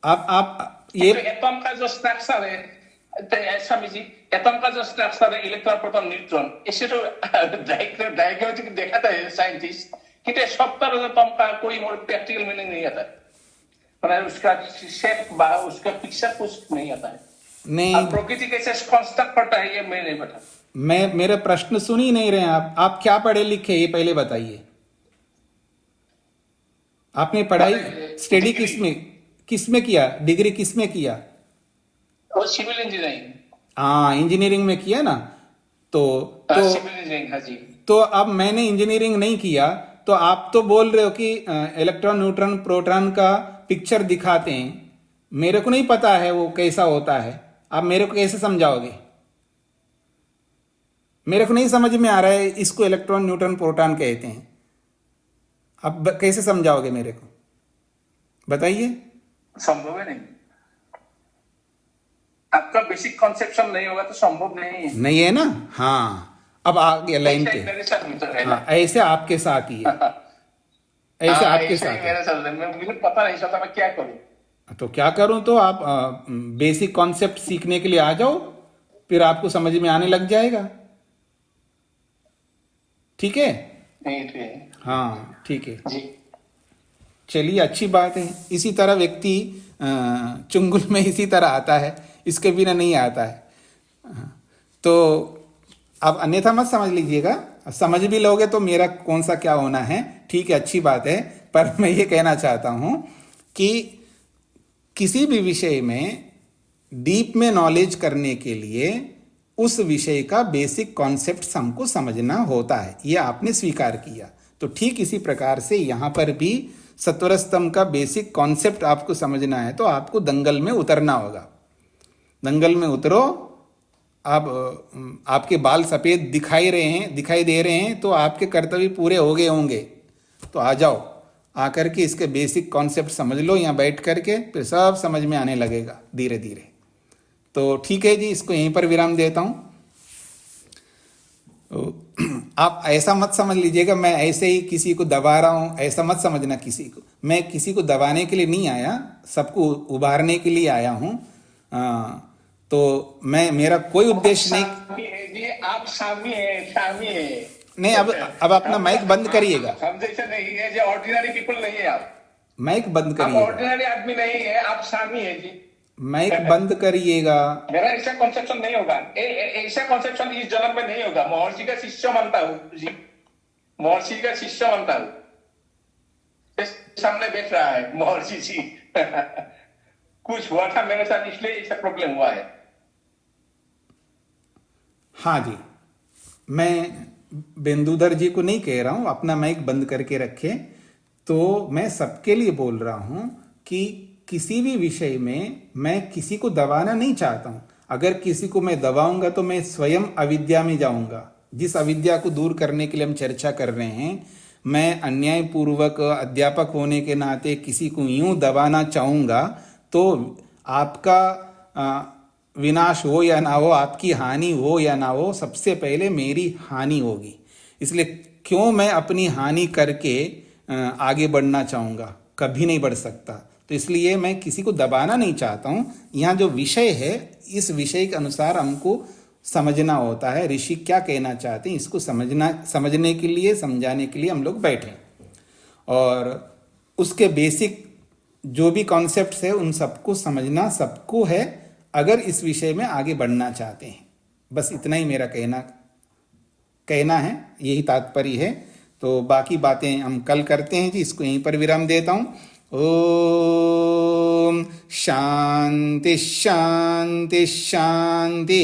आप ये एटम का जो स्ट्रक्चर है स्वामी जी, एटम का जो स्ट्रक्चर है, इलेक्ट्रॉन, प्रोटॉन, न्यूट्रॉन, इसे तो डायग्रामेटिक दिखाता है साइंटिस्ट, किंतु सत्वरजतम का कोई प्रैक्टिकल मीनिंग नहीं आता है, उसका शेप बा उसका पिक्चर कुछ नहीं आता है। नहीं, प्रकृति कैसे कंस्ट्रक्ट करता है ये मैं नहीं बता। मेरे प्रश्न सुन ही नहीं रहे हैं आप क्या पढ़े लिखे ये पहले बताइए। आपने पढ़ाई स्टडी किसमें किया? डिग्री किसमें किया? वो सिविल इंजीनियरिंग। हाँ, इंजीनियरिंग में किया ना। तो सिविल इंजीनियरिंग। हाँ जी। तो अब मैंने इंजीनियरिंग नहीं किया, तो आप तो बोल रहे हो कि इलेक्ट्रॉन, न्यूट्रॉन, प्रोटॉन का पिक्चर दिखाते हैं। मेरे को नहीं पता है वो कैसा होता है, आप मेरे को कैसे समझाओगे? मेरे को नहीं समझ में आ रहा है इसको इलेक्ट्रॉन, न्यूट्रॉन, प्रोटॉन कहते हैं। आप कैसे समझाओगे मेरे को? बताइए। संभव है नहीं, आपका बेसिक कॉन्सेप्शन नहीं होगा तो संभव नहीं है। नहीं है ना? हाँ, अब आ गया लाइन पे। मेरे साथ भी तो है। हाँ, ऐसे आपके साथ ही है। ऐसे आपके साथ मेरे साथ है। मुझे पता नहीं चलता मैं क्या करूं। तो क्या करूं? तो आप बेसिक कॉन्सेप्ट सीखने के लिए आ जाओ, फिर आपको समझ में आने लग जाएगा। ठीक है? नहीं, ठीक है। हाँ, ठीक है जी। चलिए, अच्छी बात है। इसी तरह व्यक्ति चुंगल में इसी तरह आता है, इसके बिना नहीं आता है। तो आप अन्यथा मत समझ लीजिएगा, समझ भी लोगे तो मेरा कौन सा क्या होना है, ठीक है, अच्छी बात है। पर मैं ये कहना चाहता हूं कि किसी भी विषय में डीप में नॉलेज करने के लिए उस विषय का बेसिक कॉन्सेप्ट हमको समझना होता है, ये आपने स्वीकार किया। तो ठीक इसी प्रकार से यहाँ पर भी सत्वर स्तंभ का बेसिक कॉन्सेप्ट आपको समझना है, तो आपको दंगल में उतरना होगा। दंगल में उतरो। आप आपके बाल सफ़ेद दिखाई दे रहे हैं, तो आपके कर्तव्य पूरे हो गए होंगे। तो आ जाओ, आकर के इसके बेसिक कॉन्सेप्ट समझ लो यहाँ बैठ करके, फिर सब समझ में आने लगेगा धीरे धीरे। तो ठीक है जी, इसको यहीं पर विराम देता हूँ। आप ऐसा मत समझ लीजिएगा मैं ऐसे ही किसी को दबा रहा हूँ, ऐसा मत समझना किसी को। मैं किसी को दबाने के लिए नहीं आया, सबको उभारने के लिए आया हूँ। तो मेरा कोई उद्देश्य नहीं। आप स्वामी है नहीं, अब अपना माइक बंद करिएगा। हम जैसे नहीं है, जो ऑर्डिनरी पीपल नहीं है आप। माइक बंद आप करिएगा। ऑर्डिनरी आदमी नहीं है, आप स्वामी है जी। माइक बंद करिएगा। मेरा ऐसा कॉन्सेप्शन नहीं होगा, ऐसा कॉन्सेप्शन इस जन्म में नहीं होगा। महर्षि का शिष्य मानता हूँ जी, महर्षि का शिष्य मानता हूँ। सामने बैठ रहा है महर्षि जी। कुछ हुआ था मेरे साथ, इसलिए ऐसा प्रॉब्लम हुआ है। हाँ जी, मैं बेंदुधर जी को नहीं कह रहा हूँ अपना माइक बंद करके रखे। तो मैं सबके लिए बोल रहा हूँ कि किसी भी विषय में मैं किसी को दबाना नहीं चाहता हूँ। अगर किसी को मैं दबाऊंगा तो मैं स्वयं अविद्या में जाऊंगा। जिस अविद्या को दूर करने के लिए हम चर्चा कर रहे हैं, मैं अन्यायपूर्वक अध्यापक होने के नाते किसी को यूं दबाना चाहूँगा तो आपका विनाश हो या ना हो, आपकी हानि हो या ना हो, सबसे पहले मेरी हानि होगी। इसलिए क्यों मैं अपनी हानि करके आगे बढ़ना चाहूँगा, कभी नहीं बढ़ सकता। तो इसलिए मैं किसी को दबाना नहीं चाहता हूँ। यहाँ जो विषय है, इस विषय के अनुसार हमको समझना होता है। ऋषि क्या कहना चाहते हैं, इसको समझने के लिए, समझाने के लिए हम लोग बैठे, और उसके बेसिक जो भी कॉन्सेप्ट्स है उन सबको समझना सबको है, अगर इस विषय में आगे बढ़ना चाहते हैं। बस इतना ही मेरा कहना है, यही तात्पर्य है। तो बाकी बातें हम कल करते हैं जी। इसको यहीं पर विराम देता हूँ। ओम शांति शांति शांति।